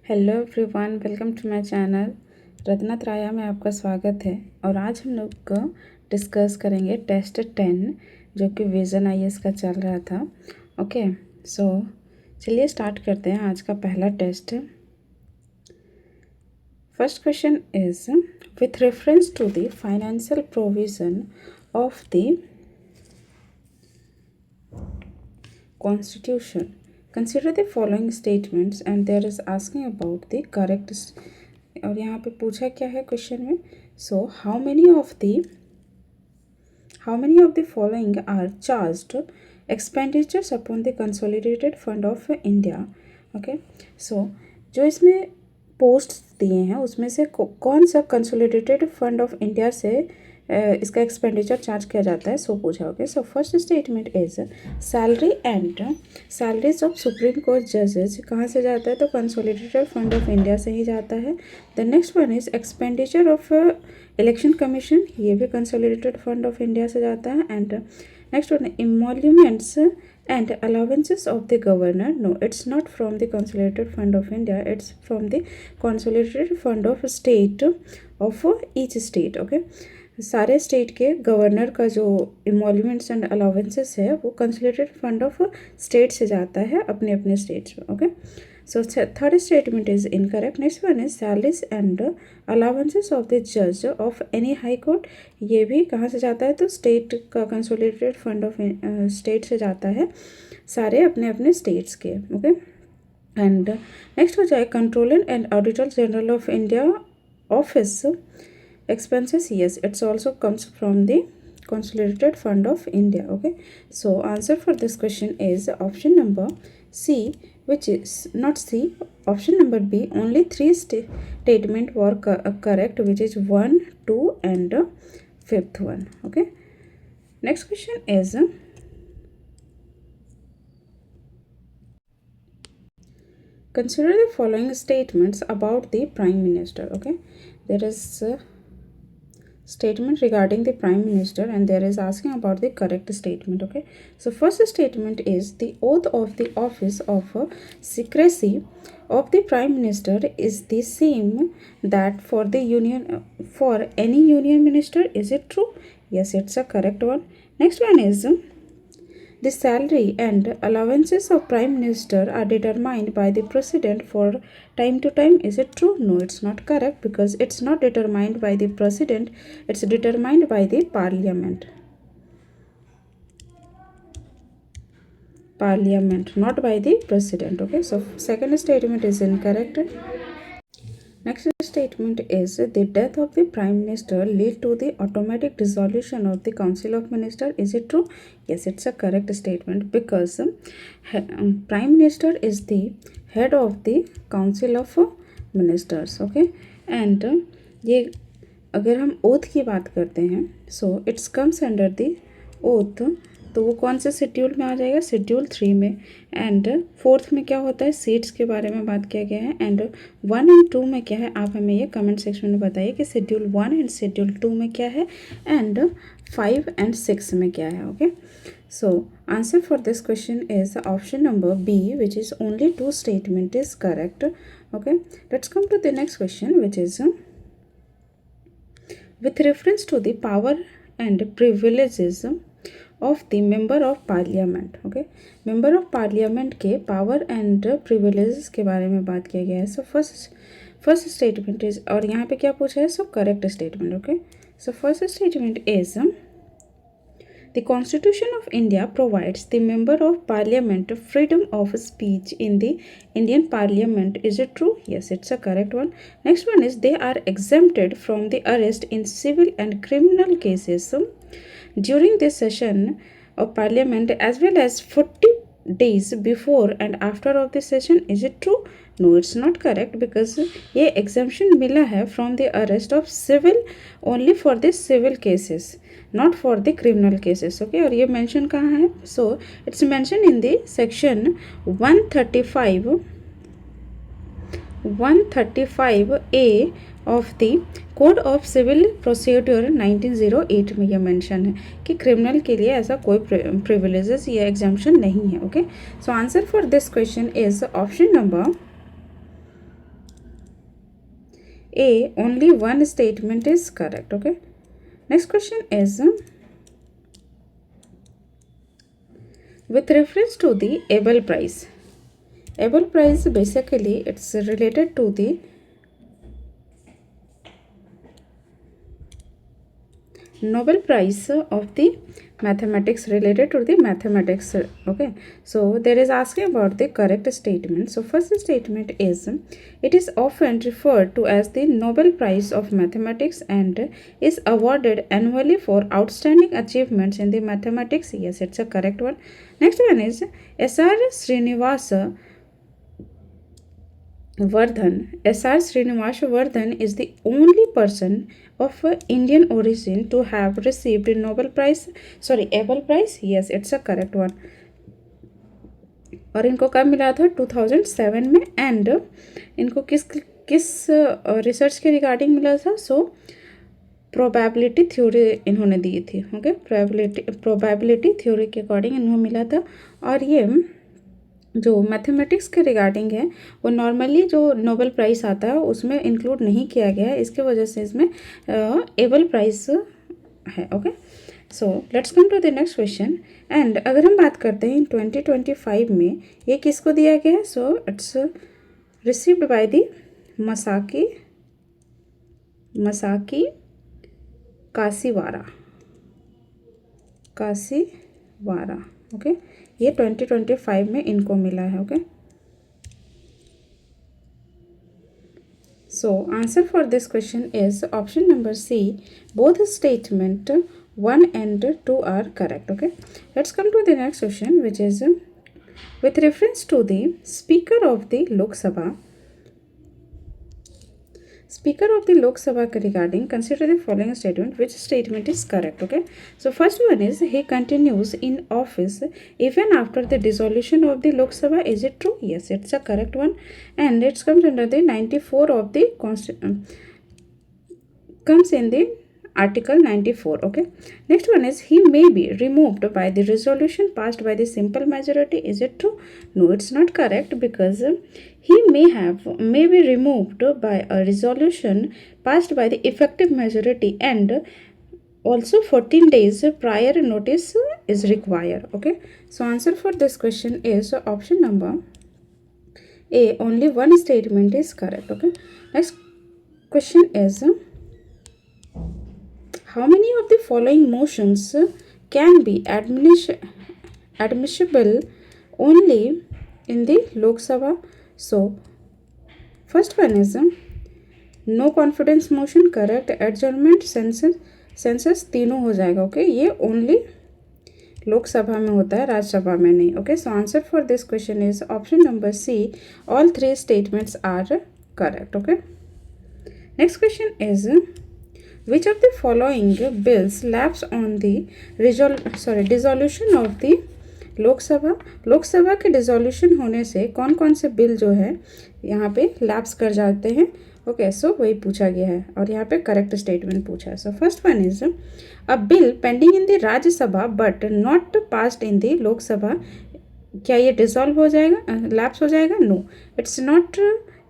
Hello everyone, welcome to my channel. Ratna Traya में आपका स्वागत है। और आज हम लोग डिस्कस करेंगे टेस्ट 10 जो कि विजन आईएएस का चल रहा था। ओके, सो चलिए स्टार्ट करते हैं आज का पहला test. First question is with reference to the financial provision of the Constitution. Consider the following statements and there is asking about the correct और यहाँ पे पूछा क्या है क्वेश्चन में। सो how many of the following are charged expenditures upon the consolidated fund of India? Okay, so जो इसमें post दिए हैं उसमें से कौन सा कंसोलिडेटेड फंड ऑफ इंडिया से इसका एक्सपेंडिचर चार्ज किया जाता है, सो पूछा। Okay, so first statement is salary and salaries of supreme court जजेस कहाँ से जाता है, तो कंसोलिडेटेड फंड ऑफ इंडिया से ही जाता है। The next one is expenditure of election commission, ये भी कंसोलिडेटेड फंड ऑफ इंडिया से जाता है। And next one emoluments and allowances of the governor, no, it's not from the consolidated fund of India, it's from the consolidated fund of state of each state. Okay, सारे state के governor का जो emoluments and allowances है वो consolidated fund of state से जाता है अपने अपने स्टेट्स में। Okay, so third statement is incorrect. Next one is salaries and allowances of the जज ऑफ एनी हाई कोर्ट, ये भी कहाँ से जाता है, तो स्टेट का कंसोलिडेटेड फंड ऑफ स्टेट से जाता है, सारे अपने अपने स्टेट्स के। ओके, एंड नेक्स्ट हो जाए controller and auditor general of India office expenses, yes, it's also comes from the consolidated fund of India. Okay, so answer for this question is option number C, which is not C, option number B. Only three statement were correct, which is 1, 2 and fifth one. Okay, next question is consider the following statements about the prime minister. Okay, there is statement regarding the prime minister and there is asking about the correct statement. Okay, so first statement is the oath of the office of secrecy of the prime minister is the same that for the union for any union minister. Is it true? Yes, it's a correct one. Next one is the salary and allowances of prime minister are determined by the president for time to time. Is it true? No, it's not correct because it's not determined by the president, it's determined by the parliament, not by the president. Okay, so second statement is incorrect. Next statement is the death of the prime minister lead to the automatic dissolution of the council of minister. Is it true? Yes, it's a correct statement because prime minister is the head of the council of ministers. Okay, and ये अगर हम oath की बात करते हैं, so it's comes under the oath, तो वो कौन से शेड्यूल में आ जाएगा, शेड्यूल 3 में। एंड फोर्थ में क्या होता है, सीट्स के बारे में बात किया गया है। एंड 1 एंड 2 में क्या है, आप हमें ये कमेंट सेक्शन में बताइए कि शेड्यूल 1 एंड शेड्यूल 2 में क्या है एंड 5 एंड 6 में क्या है। Okay, so answer for this question is option number B, which is only 2 statement is correct. Okay, let's come to the next question, which is with reference to the power and privileges of the member of parliament. Okay, member of parliament के power and privileges के बारे में बात किया गया है। So first statement is, और यहाँ पे क्या पूछा है, सो correct statement. Okay, so first statement is the Constitution of India provides the member of parliament freedom of speech in the Indian parliament. Is it true? Yes, it's a correct one. Next one is they are exempted from the arrest in civil and criminal cases during this session of parliament as well as 40 days before and after of the session. Is it true? No, it's not correct because ये exemption मिला है from the arrest of civil only for the civil cases, not for the criminal cases. Okay, और ये mention कहाँ है, so it's mentioned in the section 135A of the code of civil procedure 1908 में यह mention है कि criminal के लिए ऐसा कोई प्रिविलेजेस या एग्जाम्पशन नहीं है। Okay, so answer for this question is option number A, only one statement is correct. Okay. Next question is with reference to the Abel Prize. Abel Prize basically it's related to the Nobel Prize of the mathematics, related to the mathematics. Okay, so there is asking about the correct statement. So first statement is it is often referred to as the Nobel Prize of Mathematics and is awarded annually for outstanding achievements in the mathematics. Yes, it's a correct one. Next one is S.R. Srinivasa Vardhan. S.R. Srinivasa Vardhan is the only person of Indian origin to have received a Nobel Prize, sorry, Abel Prize. Yes, it's a correct one. और इनको कब मिला था 2007 में and इनको किस किस research के रिगार्डिंग मिला था सो प्रोबेबिलिटी थ्योरी इन्होंने दी थी ओके प्रोबेबिलिटी थ्योरी के अकॉर्डिंग इन्होंने मिला था और ये जो मैथमेटिक्स के रिगार्डिंग है वो नॉर्मली जो नोबेल प्राइज़ आता है उसमें इंक्लूड नहीं किया गया है इसके वजह से इसमें एबल प्राइज़ है okay so let's come to the next question and अगर हम बात करते हैं 2025 में ये किसको दिया गया है so it's received by the Masaki Kashiwara okay ये 2025 में इनको मिला है okay so answer for this question is option number C both statement 1 and 2 are correct okay let's come to the next question which is with reference to the speaker of the Lok Sabha regarding consider the following statement which statement is correct okay so first one is he continues in office even after the dissolution of the Lok Sabha is it true yes it's a correct one and it comes under the 94 of the comes in the Article 94 okay next one is he may be removed by the resolution passed by the simple majority is it true no it's not correct because he may be removed by a resolution passed by the effective majority and also 14 days prior notice is required okay so answer for this question is option number A only one statement is correct okay next question is how many of the following motions can be admissible only in the Lok Sabha? So, first one is no confidence motion, correct, adjournment, census तीनों हो जाएगा okay ये only लोक सभा में होता है राज्यसभा में नहीं okay so answer for this question is option number C all 3 statements are correct okay next question is which of the following bills lapse on the dissolution of the लोक सभा के डिसोल्यूशन होने से कौन कौन से बिल जो है यहाँ पे लैप्स कर जाते हैं ओके सो वही पूछा गया है और यहाँ पे करेक्ट स्टेटमेंट पूछा है so first one is a bill pending in the Rajya Sabha but not passed in the Lok Sabha क्या ये डिसॉल्व हो जाएगा लैप्स हो जाएगा no it's not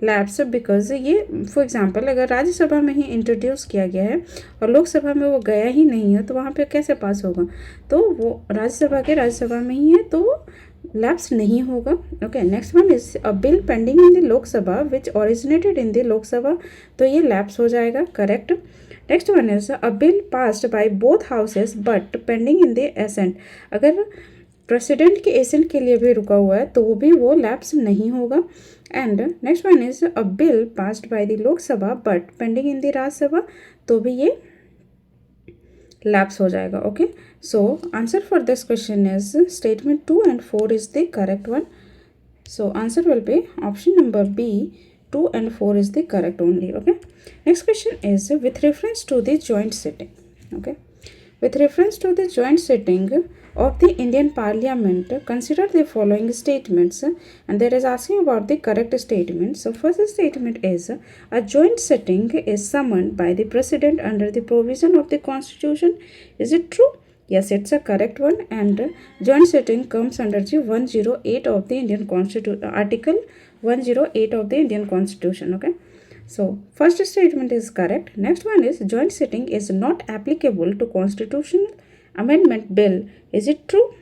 lapse because ये फॉर एग्जांपल अगर राज्यसभा में ही इंट्रोड्यूस किया गया है और लोकसभा में वो गया ही नहीं है तो वहाँ पे कैसे पास होगा तो वो राज्यसभा में ही है तो लैप्स नहीं होगा okay next one is a bill pending in the Lok Sabha which originated in the Lok Sabha तो ये लैप्स हो जाएगा correct next one is a bill passed by both houses but pending in the assent अगर प्रेसिडेंट के assent के लिए भी रुका हुआ है तो वो भी वो लैप्स नहीं होगा and next one is a bill passed by the Lok Sabha but pending in the Rajya Sabha तो भी ये लैप्स हो जाएगा okay so answer for this question is statement 2 and 4 is the correct one so answer will be option number B 2 and 4 is the correct only okay next question is with reference to the joint sitting okay with reference to the joint sitting of the Indian Parliament consider the following statements and there is asking about the correct statement so first statement is a joint sitting is summoned by the president under the provision of the constitution is it true yes it's a correct one and joint sitting comes under the 108 of the Indian constitution article 108 of the Indian constitution okay So first statement is correct. Next one is joint sitting is not applicable to constitutional amendment bill. Is it true?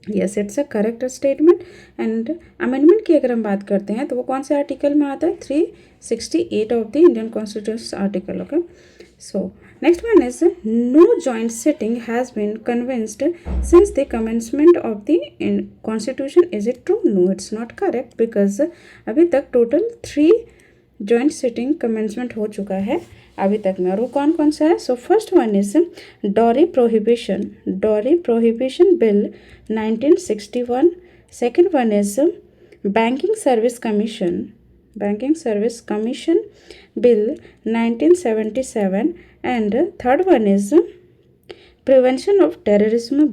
Yes, it's a correct statement. And amendment की अगर हम बात करते हैं तो वो कौन से आर्टिकल में आता है? 368 of the Indian constitution article. Okay, so next one is no joint sitting has been convinced since the commencement of the constitution. Is it true? No, it's not correct because अभी तक total 3 joint sitting commencement हो चुका है अभी तक में. और वो कौन कौन सा है? So first one is dowry prohibition bill 1961. Second one is banking service commission bill 1977. And third one is prevention of terrorism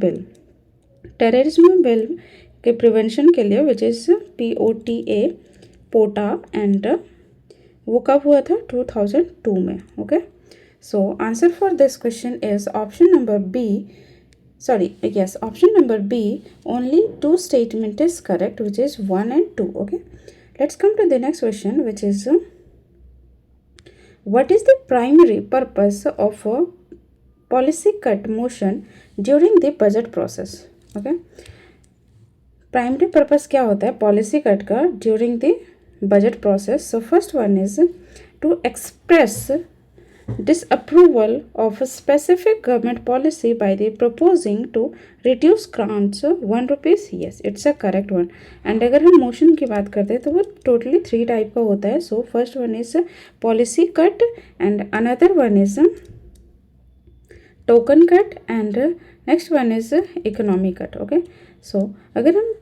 bill के प्रिवेंशन के लिए विच इज POTA पोटा. एंड वो कब हुआ था? 2002 में. Okay, so answer for this question is option number B. Option number B, only 2 statement is correct, which is 1 and 2. Okay, let's come to the next question, which is what is the primary purpose of a policy cut motion during the budget process? Okay, primary purpose क्या होता है policy cut का during the budget process? So first one is to express disapproval of a specific government policy by the proposing to reduce grants 1 rupees. Yes, it's a correct one. And अगर हम motion की बात करते हैं तो वो totally 3 type का होता है. So first one is policy cut and another one is token cut and next one is economy cut. Okay, so अगर हम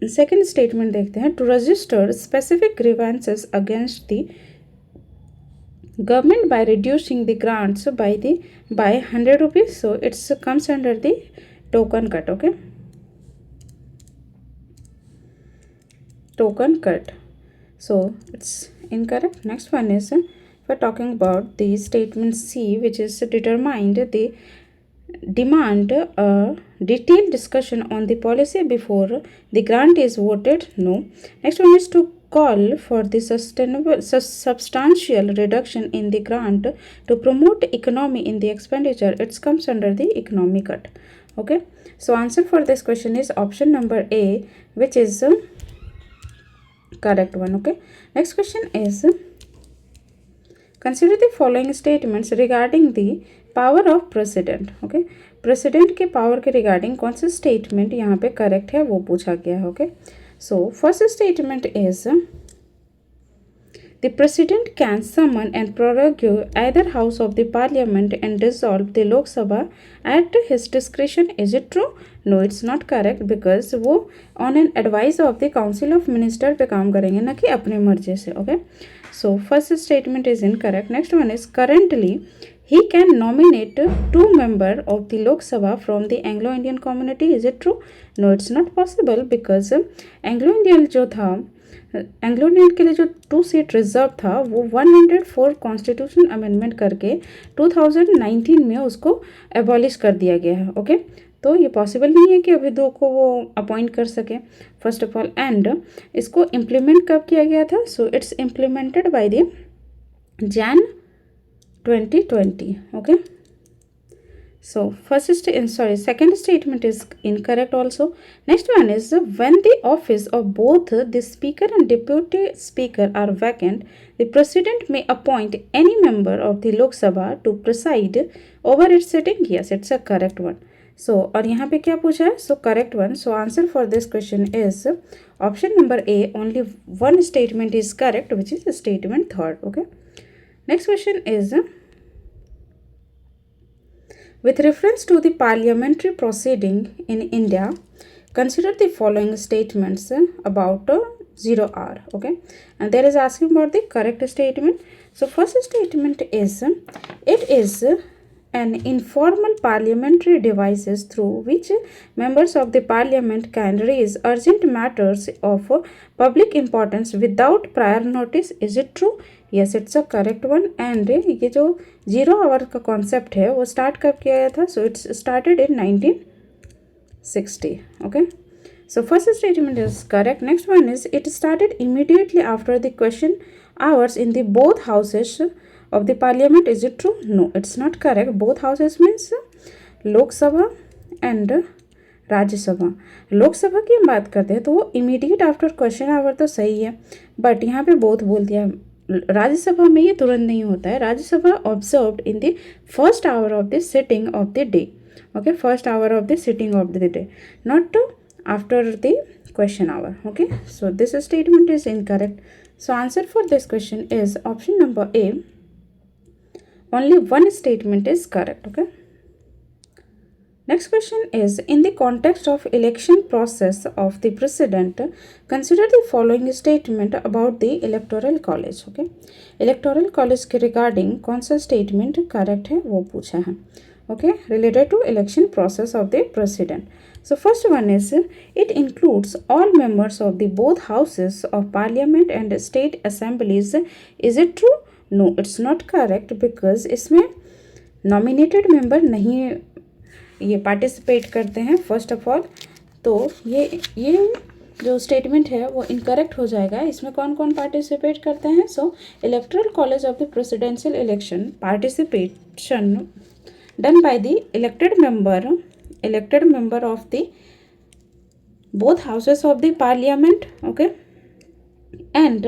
सेकेंड स्टेटमेंट देखते हैं, to register specific grievances against the government by reducing the grants by 100 rupees. So it comes under the token cut. Okay, token cut. So it's incorrect. Next one is we're talking about the statement C, which is determined the demand a detailed discussion on the policy before the grant is voted. No. Next one is to call for the substantial reduction in the grant to promote economy in the expenditure. It comes under the economy cut. Okay, so answer for this question is option number A, which is correct one. Okay, next question is consider the following statements regarding the power of president. Okay, president के power के regarding कौन सा statement यहाँ पे correct है वो पूछा गया है. Okay, so first statement is the president can summon and prorogue either house of the parliament and dissolve the Lok Sabha at his discretion. Is it true? No, it's not correct because वो on an advice of the council of minister पे काम करेंगे ना कि अपने मर्जी से. Okay, so first statement is incorrect. Next one is currently he can nominate 2 members of the Lok Sabha from the Anglo-Indian community. Is it true? No, it's not possible because Anglo-Indian जो था, Anglo-Indian के लिए जो 2 seat reserve था वो 104 constitution amendment करके 2019 में उसको एबॉलिश कर दिया गया है. ओके, तो ये पॉसिबल नहीं है कि अभी 2 को वो अपॉइंट कर सके फर्स्ट ऑफ ऑल. एंड इसको इम्प्लीमेंट कब किया गया था? So it's implemented by the Jan 2020. Okay, so second statement is incorrect also. Next one is when the office of both the speaker and deputy speaker are vacant, the president may appoint any member of the Lok Sabha to preside over its sitting. Yes, it's a correct one. So और यहाँ पे क्या पूछा है? So correct one. So answer for this question is option number A, only one statement is correct, which is statement third. Okay, next question is with reference to the parliamentary proceeding in India, consider the following statements about 0 hour. Okay, and there is asking about the correct statement. So first statement is it is an informal parliamentary devices through which members of the parliament can raise urgent matters of public importance without prior notice. Is it true? Yes, it's a correct one. And ये जो 0 hour का concept है वो start कब किया गया था? So it's started in 1960. Okay, so first statement is correct. Next one is it started immediately after the question hours in the both houses of the parliament. Is it true? No, it's not correct. Both houses means Lok Sabha and Rajya Sabha. Lok Sabha की हम बात करते हैं तो वो immediate after question our तो सही है, बट यहाँ पे बोथ बोल दिया. राज्यसभा में ये तुरंत नहीं होता है. Rajya Sabha observed in the first hour of the sitting of the day. Okay, first hour of the sitting of the day, not after the question hour. Okay, so this statement is incorrect. So answer for this question is option number A. Only one statement is correct. Okay, next question is, in the context of election process of the president, consider the following statement about the electoral college. Okay, electoral college के regarding कौन सा statement correct है वो पूछा है. Okay, related to election process of the president. So first one is, it includes all members of the both houses of parliament and state assemblies. Is it true? No, it's not correct because इसमें nominated member नहीं ये participate करते हैं. First of all तो ये जो statement है वो इनकरेक्ट हो जाएगा. इसमें कौन कौन पार्टिसिपेट करते हैं? So electoral college of the presidential election participation done by the elected member of the both houses of the parliament. Okay, and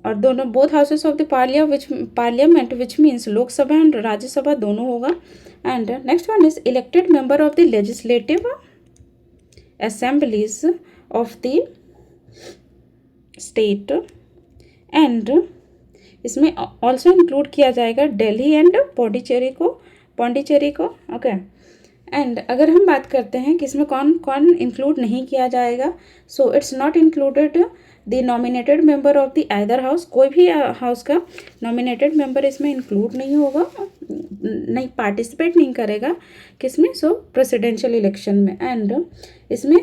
और दोनों both houses of the parliament which means लोक सभा and राज्य सभा दोनों होगा. And next one is elected member of the legislative assemblies of the state. And इसमें also include किया जाएगा दिल्ली एंड पौंडीचेरी को. ओके, एंड अगर हम बात करते हैं कि इसमें कौन कौन इंक्लूड नहीं किया जाएगा, so it's not included the nominated member of the either house. कोई भी हाउस का नॉमिनेटेड मेंबर इसमें इंक्लूड नहीं होगा, नहीं पार्टिसिपेट नहीं करेगा किसमें, सो प्रेसिडेंशियल इलेक्शन में. एंड इसमें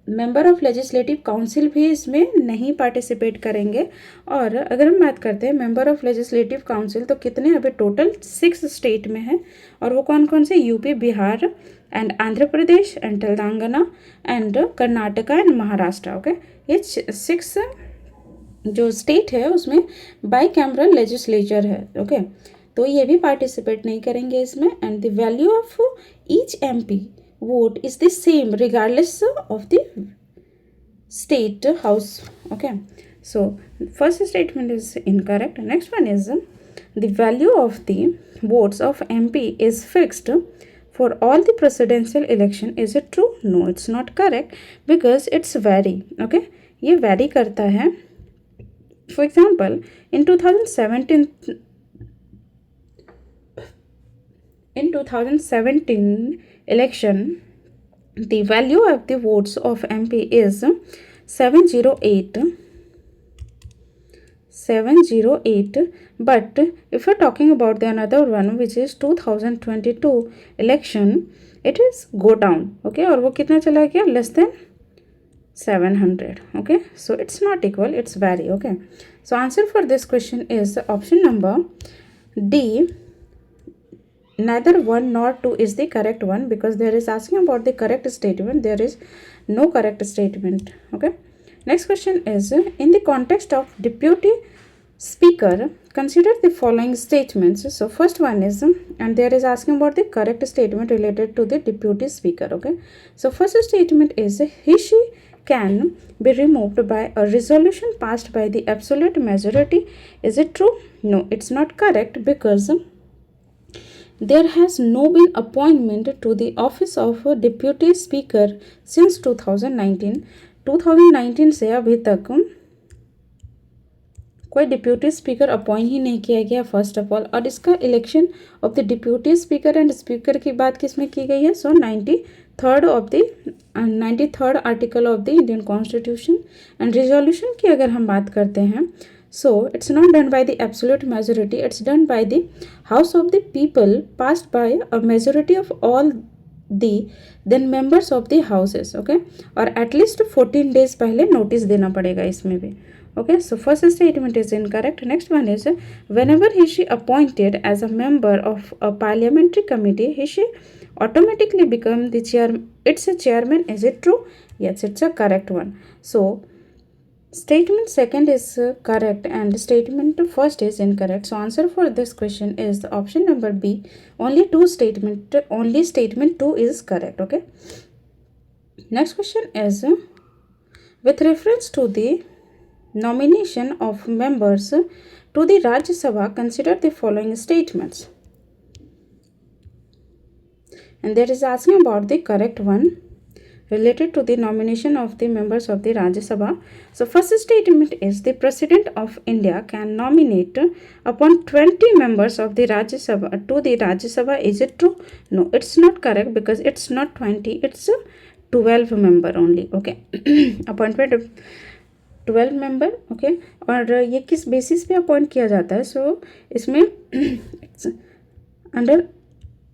मेंबर ऑफ लेजिस्लेटिव काउंसिल भी इसमें नहीं पार्टिसिपेट करेंगे. और अगर हम बात करते हैं मेंबर ऑफ लेजिस्लेटिव काउंसिल तो कितने अभी टोटल 6 स्टेट में है, और वो कौन कौन से? UP, Bihar and Andhra Pradesh and Telangana and Karnataka and Maharashtra. Okay, ये 6 जो स्टेट है उसमें बाई कैमरल लेजिस्लेचर है. ओके, तो ये भी पार्टिसिपेट नहीं करेंगे इसमें. And the value of each MP vote is the same regardless of the state house. Okay, so first statement is incorrect. Next one is, the value of the votes of MP is fixed for all the presidential election. Is it true? No, it's not correct because it's vary. Okay, ये vary करता है. For example, in 2017 election, the value of the votes of MP is 708. But if we're talking about the another one which is 2022 election, it is go down. Okay, और वो कितना चला गया? less than 700. Okay, so it's not equal, it's vary. Okay, so answer for this question is option number D. Neither 1 nor 2 is the correct one because there is asking about the correct statement. There is no correct statement. Okay, next question is, in the context of deputy speaker, consider the following statements. So first one is, and there is asking about the correct statement related to the deputy speaker. Okay, so first statement is, he/she can be removed by a resolution passed by the absolute majority. Is it true? No, it's not correct because there has no been appointment to the office of deputy speaker since 2019. 2019 से अभी तक कोई deputy speaker appoint ही नहीं किया गया first of all. और इसका election of the deputy speaker and speaker की बात किसमें की गई है? सो 93rd article of the Indian constitution. And resolution की अगर हम बात करते हैं, so it's not done by the absolute majority, it's done by the house of the people passed by a majority of all the then members of the houses. Okay, और at least 14 days पहले notice देना पड़ेगा इसमें भी. Okay, so first statement is incorrect. Next one is, whenever he/she appointed as a member of a parliamentary committee, he/she automatically become the chairman. It's a chairman. Is it true? Yes, it's a correct one. So Statement second is correct and statement first is incorrect. So answer for this question is the option number B. Only statement 2 is correct. Okay. Next question is with reference to the nomination of members to the Rajya Sabha, consider the following statements. And that is asking about the correct one related to the nomination of the members of the Rajya Sabha. So first statement is the President of India can nominate upon 20 members of the Rajya Sabha to the Rajya Sabha. Is it true? No, it's not correct because it's not 20, it's 12 member only. Okay. Appointment of 12 member. Okay. और ये किस basis पे appoint किया जाता है? सो इसमें under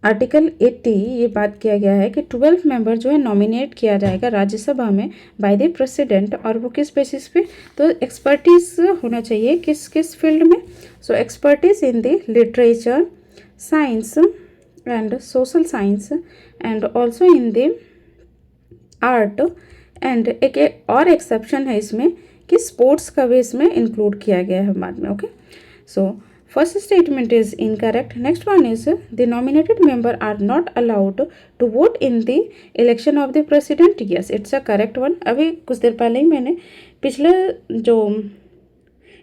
article 80 ये बात किया गया है कि 12 मेंबर जो है नॉमिनेट किया जाएगा राज्यसभा में बाय द प्रेसिडेंट. और वो किस बेसिस पे? तो एक्सपर्टीज होना चाहिए किस किस फील्ड में? So expertise in the literature, science and social science and also in the art. And एक और एक्सेप्शन है इसमें कि स्पोर्ट्स का भी इसमें इंक्लूड किया गया है बाद में. Okay. So first statement is incorrect. Next one is the nominated member are not allowed to vote in the election of the president. Yes, it's a correct one. अभी कुछ देर पहले ही मैंने पिछले जो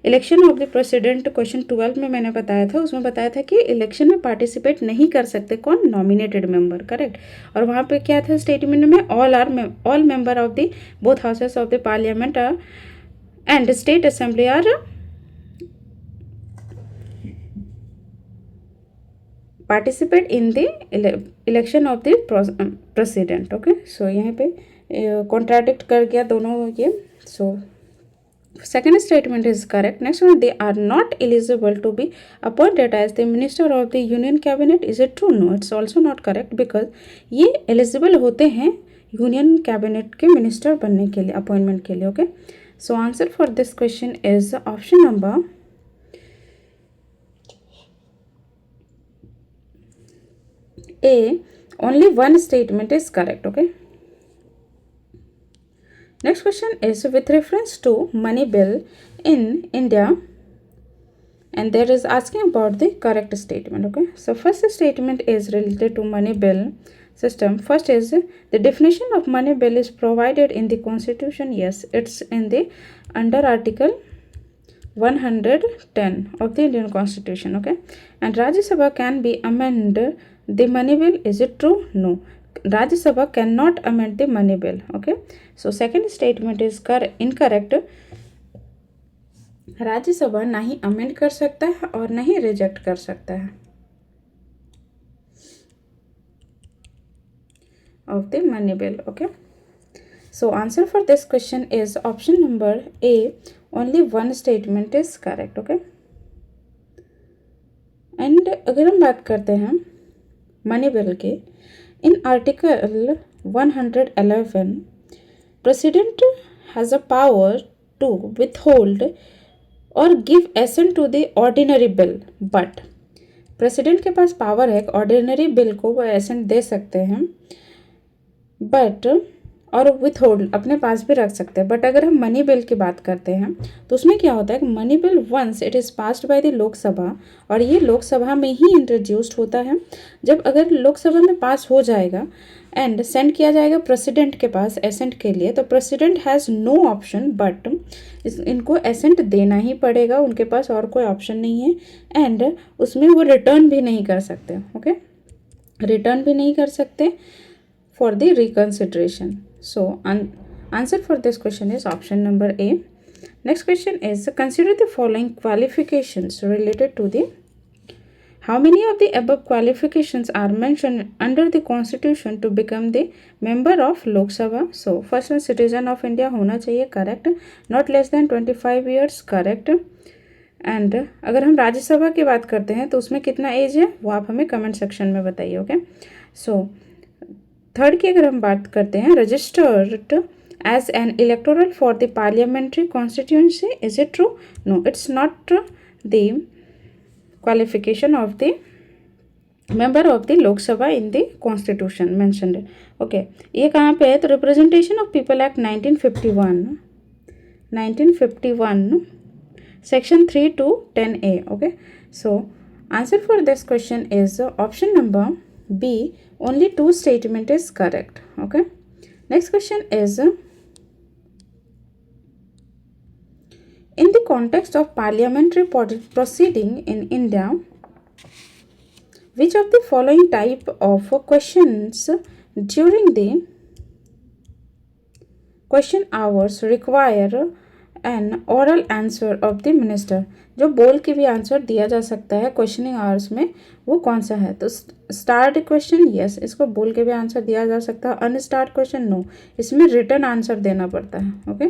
election of the president question 12 में मैंने बताया था, उसमें बताया था कि इलेक्शन में पार्टिसिपेट नहीं कर सकते कौन? Nominated member. करेक्ट. और वहाँ पे क्या था स्टेटमेंट में? All member of the both houses of the parliament and state assembly are participate in the election of the president. Okay. So यहाँ पे कॉन्ट्राडिक्ट कर गया दोनों ये. सो second statement is correct. Next one, they are not eligible to be appointed as the minister of the union cabinet. Is it true? No, it's also not correct because ये eligible होते हैं union cabinet के minister बनने के लिए, appointment के लिए. Okay. So answer for this question is option number A. Only one statement is correct. Okay. Next question is with reference to money bill in India, and there is asking about the correct statement. Okay. So first statement is related to money bill system. First is the definition of money bill is provided in the constitution. Yes, it's in the under article 110 of the Indian constitution. Okay. And Rajya Sabha can be amended the money bill. Is it true? No, Rajya Sabha cannot amend the money bill. Okay. So second statement is incorrect. राज्य सभा ना ही amend कर सकता है और ना ही reject कर सकता है of the money bill. Okay. So answer for this question is option number A. Only one statement is correct. Okay. And अगर हम बात करते हैं मनी बिल के, in article 111 president has a power to withhold or give assent to the ordinary bill, but president के पास power है ordinary bill को वो एसेंट दे सकते हैं बट और विथहोल्ड अपने पास भी रख सकते हैं. बट अगर हम मनी बिल की बात करते हैं तो उसमें क्या होता है कि money bill once it is passed by the Lok Sabha, और ये लोकसभा में ही इंट्रोड्यूस्ड होता है. जब अगर लोकसभा में पास हो जाएगा एंड सेंड किया जाएगा प्रेसिडेंट के पास एसेंट के लिए, तो president has no option but इनको एसेंट देना ही पड़ेगा, उनके पास और कोई ऑप्शन नहीं है. एंड उसमें वो रिटर्न भी नहीं कर सकते. ओके. रिटर्न भी नहीं कर सकते for the reconsideration. So answer for this question is option number A. Next question is consider the following qualifications related to the how many of the above qualifications are mentioned under the constitution to become the member of Lok Sabha. So first one, citizen of India होना चाहिए. correct. Not less than 25 years. correct. And अगर हम राज्यसभा की बात करते हैं तो उसमें कितना एज है वो आप हमें कमेंट सेक्शन में बताइए. ओके. सो थर्ड की अगर हम बात करते हैं registered as an electoral for the parliamentary constituency. Is it true? No, it's not the qualification of the member of the Lok Sabha in the constitution mentioned. Okay. ये कहाँ पे है? तो representation of people act 1951 1951, section 3 to 10A. Okay, so answer for this question is option number B, only two statement is correct. Okay, next question is in the context of parliamentary proceeding in India, which of the following type of questions during the question hours require N oral answer of the minister? जो बोल के भी answer दिया जा सकता है questioning hours में, वो कौन सा है? तो स्टार्ड क्वेश्चन यस, इसको बोल के भी आंसर दिया जा सकता है. अनस्टार्ड क्वेश्चन नो, इसमें रिटर्न आंसर देना पड़ता है. Okay,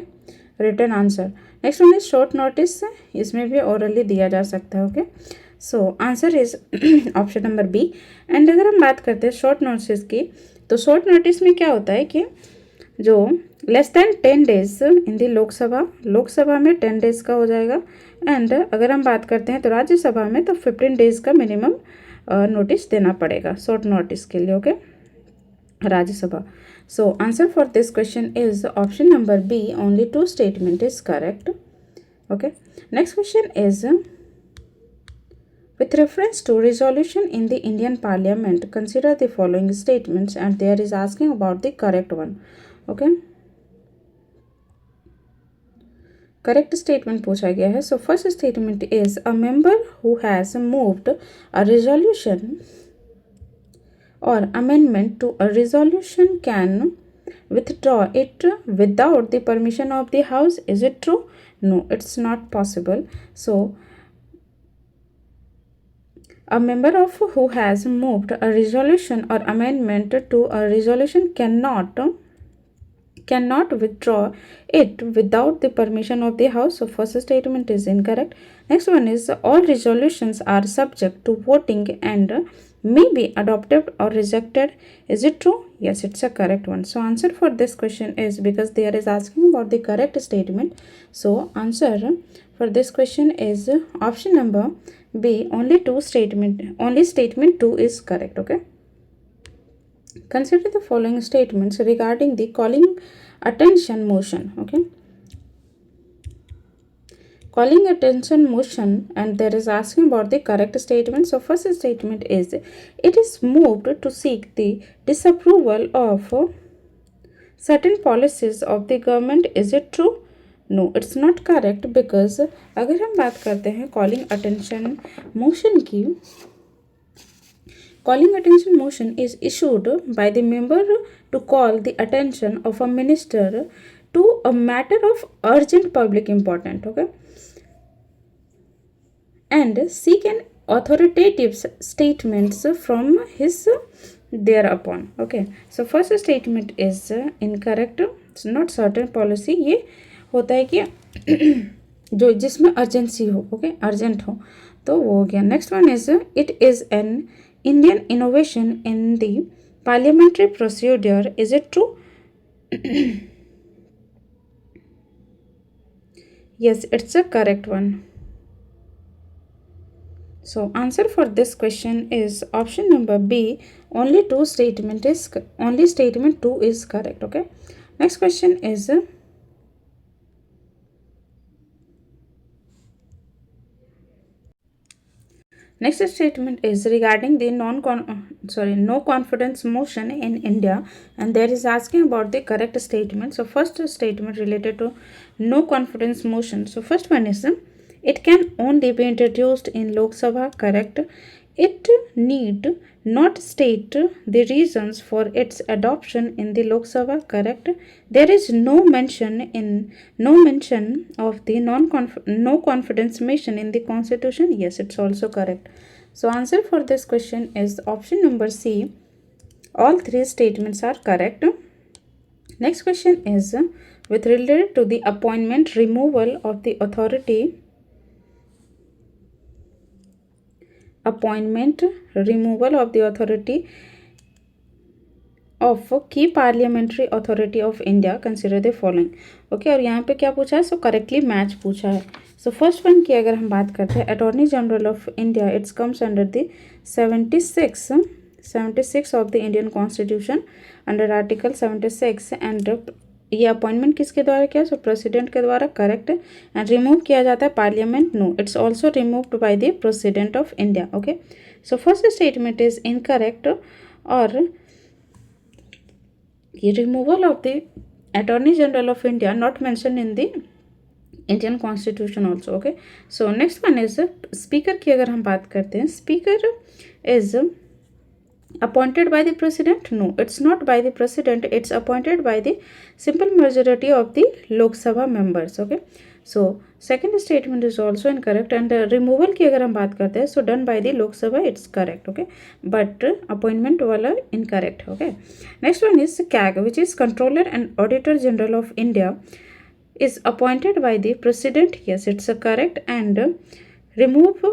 written answer. Next one is short notice, इसमें भी ओरली दिया जा सकता है. Okay, so answer is option number B. And अगर हम बात करते हैं शॉर्ट नोटिस की, तो शॉर्ट नोटिस में क्या होता है कि जो लेस देन 10 डेज इन दी लोकसभा में 10 डेज का हो जाएगा. एंड अगर हम बात करते हैं तो राज्यसभा में तो 15 डेज का मिनिमम नोटिस देना पड़ेगा शॉर्ट नोटिस के लिए. Okay, Rajya Sabha. So answer for this question is option number B, only two statement is correct. Okay, next question is with reference to resolution in the Indian Parliament, consider the following statements and there is asking about the correct one. Okay, correct statement पूछा गया है. So first statement is a member who has moved a resolution और amendment to a resolution can withdraw it without the permission of the house. Is it true? No, it's not possible. So a member of who has moved a resolution or amendment to a resolution cannot withdraw it without the permission of the house. So first statement is incorrect. Next one is all resolutions are subject to voting and may be adopted or rejected. Is it true? Yes, it's a correct one. So answer for this question is, because there is asking about the correct statement, so answer for this question is option number B, only statement 2 is correct. Okay, consider the following statements regarding the calling attention motion. Okay, calling attention motion, and there is asking about the correct statement. So first statement is it is moved to seek the disapproval of certain policies of the government. Is it true? No, it's not correct, because अगर हम बात करते हैं calling attention motion की, calling attention motion is issued by the member to call the attention of a minister to a matter of urgent public importance. Okay, and seek an authoritative statements from his thereupon. Okay, so first statement is incorrect. It's not certain policy. ये होता है कि जो जिसमें urgency हो. Okay, urgent हो, तो वो हो गया. Next one is it is an Indian innovation in the parliamentary procedure. Is it true? yes, it's a correct one. So answer for this question is option number B, only statement 2 is correct. Okay, next question is next statement is regarding the no confidence motion in India, and there is asking about the correct statement. So first statement related to no confidence motion. So first one is it can only be introduced in Lok Sabha. Correct. It need not state the reasons for its adoption in the Lok Sabha. Correct. There is no mention of the no confidence motion in the Constitution. Yes, it's also correct. So answer for this question is option number C. All three statements are correct. Next question is with related to the appointment removal of the authority. Appointment removal of the authority of key parliamentary authority of India. Consider the following. Okay, और यहाँ पे क्या पूछा है? सो correctly match पूछा है. So first one की अगर हम बात करते हैं, attorney general of India, it's comes under the 76 of the Indian Constitution under Article 76, and ये अपॉइंटमेंट किसके द्वारा किया? सो प्रेसिडेंट के द्वारा, करेक्ट है। एंड रिमूव किया जाता है parliament? No, it's also removed by the president of India. Okay, so first statement is incorrect. और ये removal of the attorney general of India not mention in the Indian constitution also. Okay, so next one is speaker की अगर हम बात करते हैं, speaker is appointed by the president? No, it's not by the president, it's appointed by the simple majority of the Lok Sabha members. Okay, so second statement is also incorrect. And removal की अगर हम बात करते हैं, so done by the Lok Sabha, it's correct. Okay, but appointment वाला incorrect. Okay, next one is CAG, which is Controller and Auditor General of India, is appointed by the president. Yes, it's correct. And removed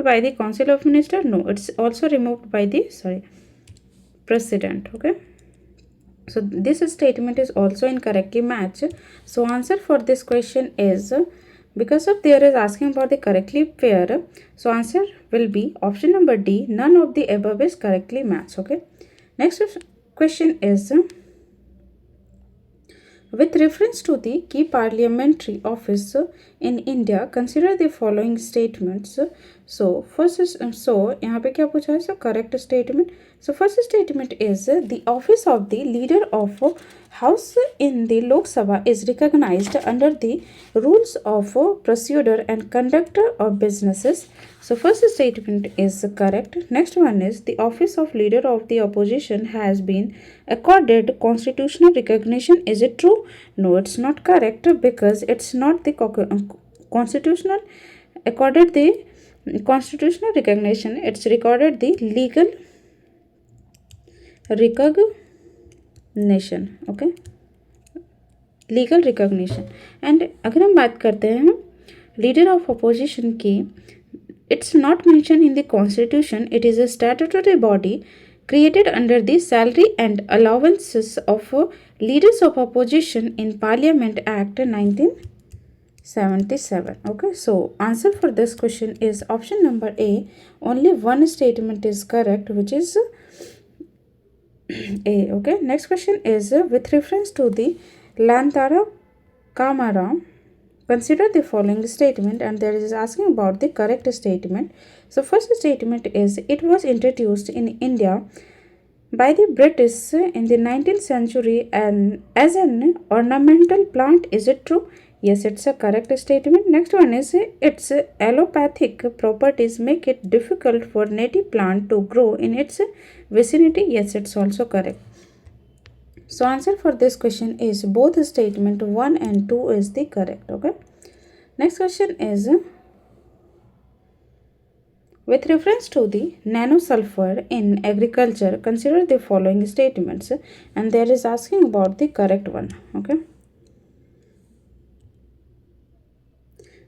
by the Council of Minister? No, it's also removed by the president. Okay, so this statement is also incorrectly match. So answer for this question is, because of there is asking about the correctly pair, so answer will be option number D, none of the above is correctly match. Okay, next question is, with reference to the key parliamentary office in India, consider the following statements. So first is, so यहाँ पे क्या पूछा है? So correct statement. So first statement is, the office of the leader of house in the Lok Sabha is recognized under the rules of procedure and conduct of businesses. So first statement is correct. Next one is, the office of leader of the opposition has been accorded constitutional recognition. Is it true? No, it's not correct, because it's not the constitutional accorded the constitutional recognition, it's recorded the legal recognition. Okay, legal recognition. And अगर हम बात करते हैं leader of opposition की, it's not mentioned in the constitution, it is a statutory body created under the Salary and Allowances of Leaders of Opposition in Parliament Act 1977. Okay, so answer for this question is option number A. Only one statement is correct, which is A. Okay, next question is, with reference to the Lantara Kamara, consider the following statement, and there is asking about the correct statement. So first statement is, it was introduced in India by the British in the 19th century and as an ornamental plant. Is it true? Yes, it's a correct statement. Next one is, its allopathic properties make it difficult for native plant to grow in its vicinity. Yes, it's also correct. So answer for this question is both statement 1 and 2 is the correct. Okay, next question is, with reference to the nanosulfur in agriculture, consider the following statements, and there is asking about the correct one. Okay,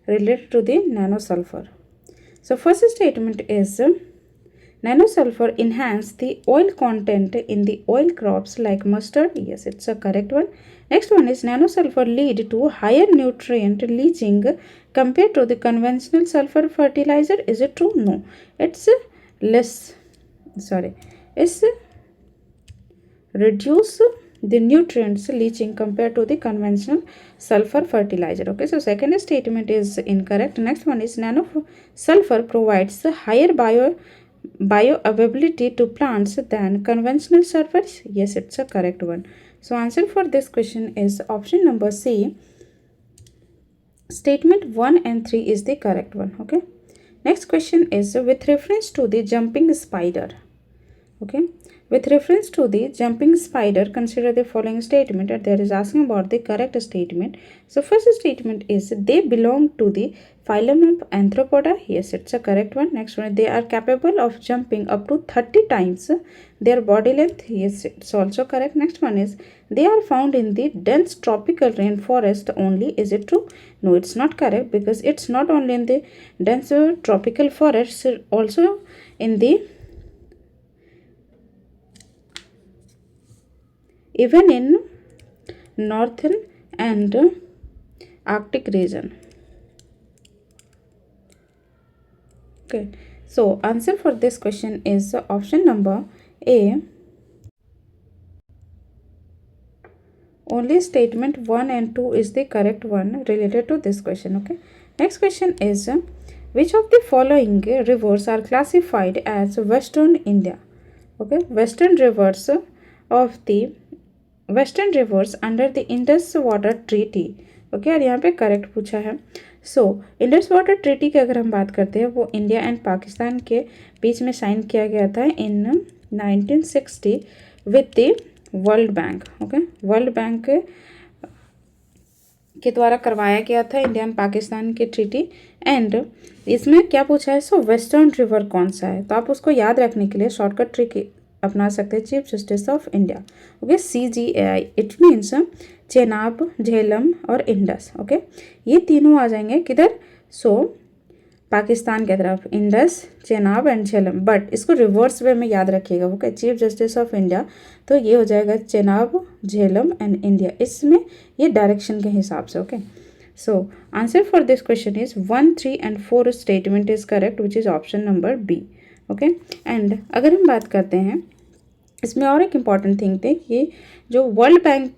related to the nanosulfur. So first statement is, nanosulfur enhance the oil content in the oil crops like mustard. Yes, it's a correct one. Next one is, nanosulfur lead to higher nutrient leaching compared to the conventional sulfur fertilizer. Is it true? No, it's less, it's reduce the nutrients leaching compared to the conventional sulfur fertilizer. Okay, so second statement is incorrect. Next one is, nanosulfur provides higher bioavailability to plants than conventional sulfurs. Yes, it's a correct one. So answer for this question is option number C. Statement 1 and 3 is the correct one. Okay, next question is, with reference to the jumping spider. Okay, with reference to the jumping spider, consider the following statement, and there is asking about the correct statement. So first statement is, they belong to the phylum of Arthropoda. Yes, it's a correct one. Next one, they are capable of jumping up to 30 times their body length. Yes, it's also correct. Next one is, they are found in the dense tropical rainforest only. Is it true? No, it's not correct, because it's not only in the dense tropical forests, also in the even in northern and Arctic region. Okay, so answer for this question is option number A. only statement 1 and 2 is the correct one related to this question. Okay, next question is which of the following rivers are classified as Western India? Okay, Western rivers under the Indus Water Treaty. Okay और यहाँ पे correct पूछा है. So Indus water treaty की अगर हम बात करते हैं वो इंडिया एंड पाकिस्तान के बीच में साइन किया गया था इन 1960 with the world bank. Okay, world bank के द्वारा करवाया गया था इंडिया एंड पाकिस्तान की ट्रीटी. एंड इसमें क्या पूछा है, सो वेस्टर्न रिवर कौन सा है, तो आप उसको याद रखने के लिए शॉर्टकट ट्रिक अपना सकते हैं, chief justice of India. Okay, CGAI it means Chenab, Jhelum और इंडस. ओके, ये तीनों आ जाएंगे किधर, सो पाकिस्तान की तरफ, Indus, Chenab and Jhelum. But इसको रिवर्स वे में याद रखिएगा. Okay, chief justice of India, तो ये हो जाएगा चेनाब, झेलम एंड इंडिया. इसमें ये डायरेक्शन के हिसाब से. Okay, so answer for this question is 1, 3 and 4 statement is correct which is option number B. Okay, and अगर हम बात करते हैं इसमें और एक इम्पॉर्टेंट थिंग थी कि जो वर्ल्ड बैंक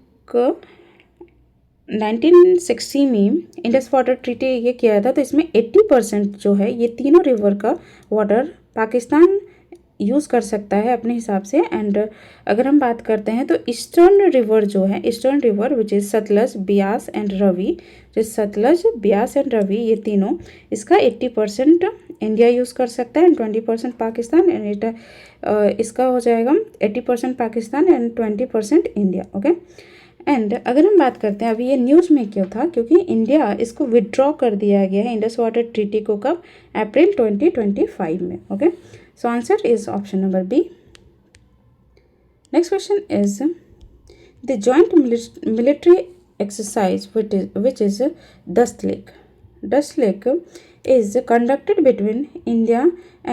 1960 में इंडस वाटर ट्रीटी ये किया था, तो इसमें 80% जो है ये तीनों रिवर का वाटर पाकिस्तान यूज़ कर सकता है अपने हिसाब से. एंड अगर हम बात करते हैं तो ईस्टर्न रिवर जो है, eastern river which is Sutlej, Beas and Ravi, जो सतलज, ब्यास एंड रवि ये तीनों, इसका 80% इंडिया यूज़ कर सकता है एंड 20% पाकिस्तान. एंड इसका हो जाएगा 80% Pakistan and 20% India. Okay, and अगर हम बात करते हैं अभी ये न्यूज़ में क्यों था, क्योंकि इंडिया इसको विड्रॉ कर दिया गया है इंडस वाटर ट्रीटी को, कब, अप्रैल 2025 में. Okay, so answer is option number B. Next question is the joint military exercise which is Dustlik. Dustlik is conducted between India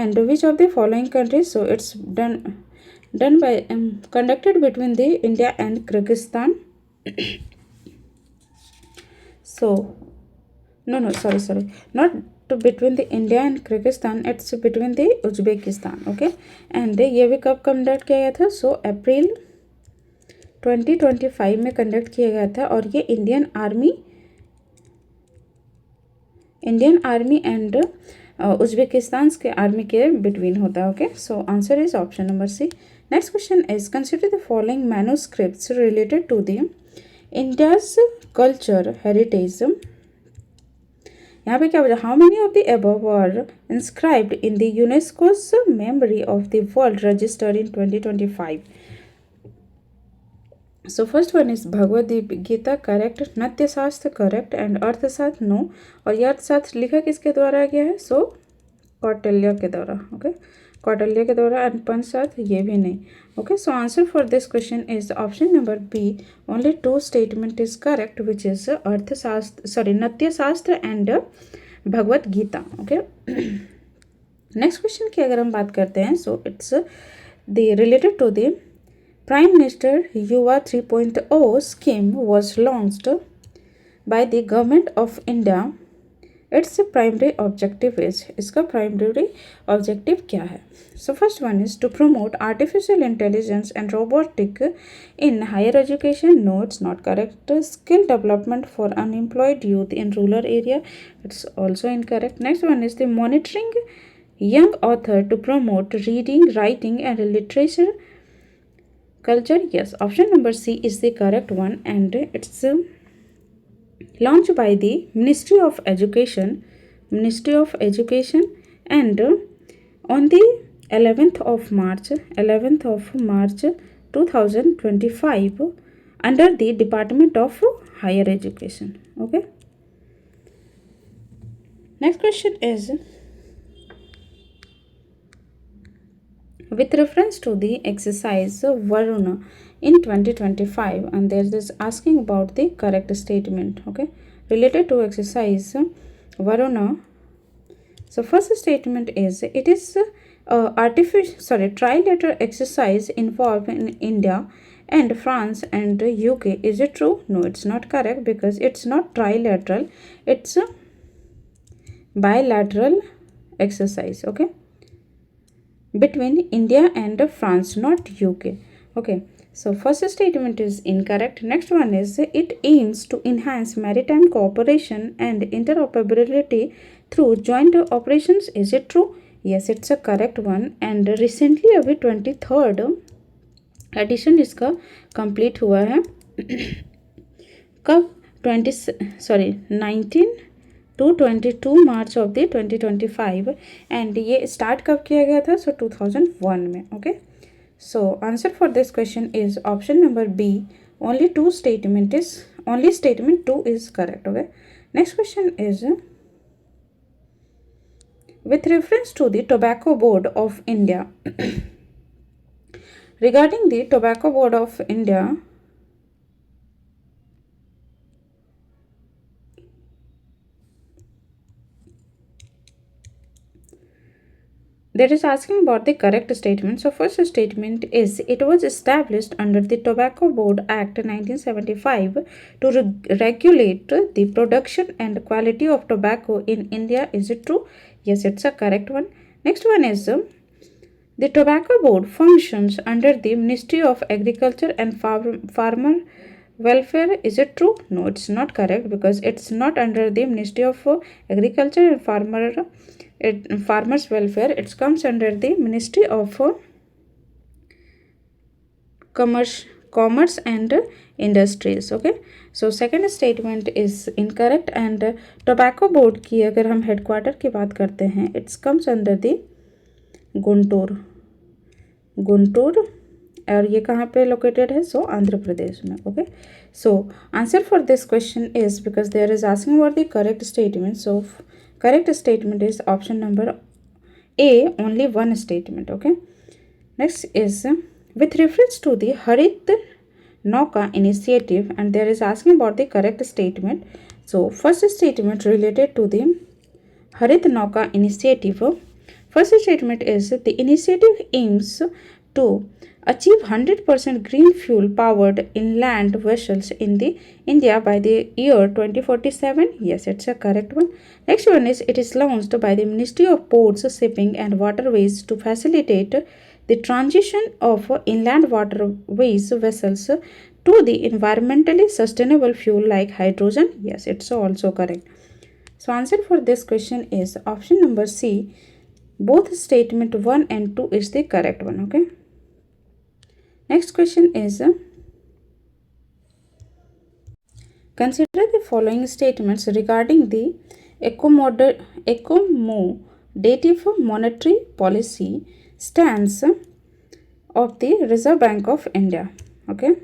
and which of the following countries? So it's done by conducted between the India and Kyrgyzstan. So sorry, not between the India and Kyrgyzstan, it's between the Uzbekistan. Okay, and ये भी कब conduct किया गया था, सो अप्रैल 2025 में conduct किया गया था. और ये इंडियन आर्मी एंड उज्बेकिस्तान के आर्मी के बिटवीन होता है. Okay, so answer is option number C. Next question is consider the following manuscripts related to the India's culture heritage. यहाँ पे क्या बोला, how many of the above are inscribed in the UNESCO's memory of the world register इन 2025. So first one is Bhagavad Gita correct, Natya Shastra correct and अर्थशास्त्र no. और ये अर्थशास्त्र लिखा किसके द्वारा गया है, सो कौटिल्य के द्वारा. ओके, कौटिल्य के द्वारा. एंड पंचशास्त्र ये भी नहीं. Okay, so answer for this question is option number B. Only 2 statement is correct which is Arthashastra, Natya Shastra and Bhagavad Gita. Okay, next question की अगर हम बात करते हैं, so it's the related to the Prime Minister Yuva 3.0 scheme was launched by the government of India. Its primary objective is, इसका primary objective क्या है? So first one is to promote artificial intelligence and robotic in higher education. No, it's not correct. Skill development for unemployed youth in rural area. It's also incorrect. Next one is the monitoring young author to promote reading, writing and literature culture. Yes, option number C is the correct one, and it's launched by the Ministry of Education, and on the 11th of March 2025 under the Department of Higher Education. Okay, next question is with reference to the exercise Varuna in 2025, and there is asking about the correct statement. Okay, related to exercise Varuna. So first statement is it is trilateral exercise involved in India and France and UK. Is it true? No, it's not correct because it's not trilateral, it's a bilateral exercise. Okay, between India and France, not UK. Okay, So first statement is incorrect. Next one is it aims to enhance maritime cooperation and interoperability through joint operations. Is it true? Yes, it's a correct one. And recently अभी 23rd addition इसका complete हुआ है कब 19 to 22 March of the 2025 and ये start कब किया गया था? सो 2001 में. Okay, so answer for this question is option number B. Only statement 2 is correct. Okay, next question is with reference to the Tobacco Board of India. Regarding the Tobacco Board of India, that is asking about the correct statement. So first statement is it was established under the Tobacco Board Act 1975 to regulate the production and quality of tobacco in India. Is it true? Yes, it's a correct one. Next one is the Tobacco Board functions under the Ministry of Agriculture and Farmer Welfare. Is it true? No, it's not correct because it's not under the Ministry of Agriculture and Farmers Welfare. It comes under the Ministry of Commerce and Industries. Okay, so second statement is incorrect. And Tobacco Board की अगर हम headquarter की बात करते हैं, it comes under the Guntur और ये कहाँ पे लोकेटेड है? सो आंध्र प्रदेश में. Okay, so answer for this question is because there is asking about the correct statement. So correct statement is option number A, only one statement. Okay, next is with reference to the Harit Nauka initiative, and there is asking about the correct statement. So first statement related to the Harit Nauka initiative. First statement is the initiative aims to achieve 100% green fuel powered inland vessels in the India by the year 2047. Yes, it's a correct one. Next one is it is launched by the Ministry of Ports, Shipping and Waterways to facilitate the transition of inland waterways vessels to the environmentally sustainable fuel like hydrogen. Yes, it's also correct. So answer for this question is option number C. Both statement 1 and 2 is the correct one. Okay. Next question is consider the following statements regarding the accommodative monetary policy stance of the Reserve Bank of India. Okay,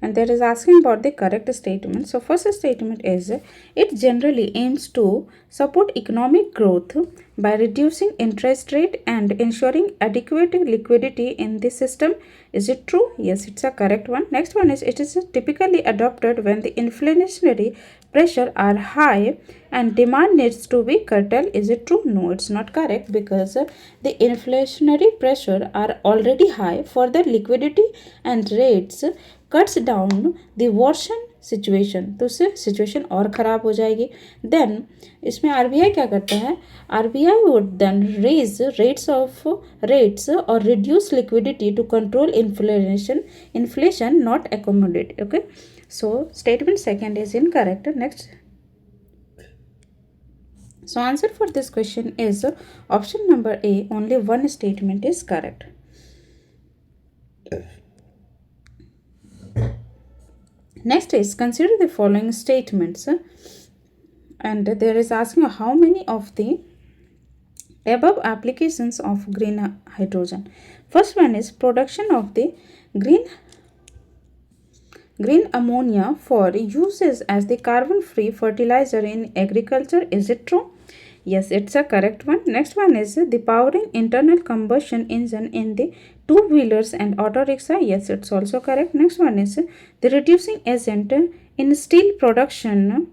and there is asking about the correct statement. So first statement is it generally aims to support economic growth by reducing interest rate and ensuring adequate liquidity in the system. Is it true? Yes, it's a correct one. Next one is it is typically adopted when the inflationary pressure are high and demand needs to be curtailed. Is it true? No, it's not correct because the inflationary pressure are already high. Further liquidity and rates cuts down the worsen situation, तो उससे situation और ख़राब हो जाएगी. Then इसमें RBI क्या करता है? RBI would then raise rates और reduce liquidity to control inflation not accommodate. Okay, so statement second is incorrect. Next, so answer for this question is option number A, only one statement is correct. Next is consider the following statements, and there is asking how many of the above applications of green hydrogen. First one is production of the green ammonia for uses as the carbon free fertilizer in agriculture. Is it true? Yes, it's a correct one. Next one is the powering internal combustion engine in the two-wheelers and auto rickshaw. Yes, it's also correct. Next one is the reducing agent in steel production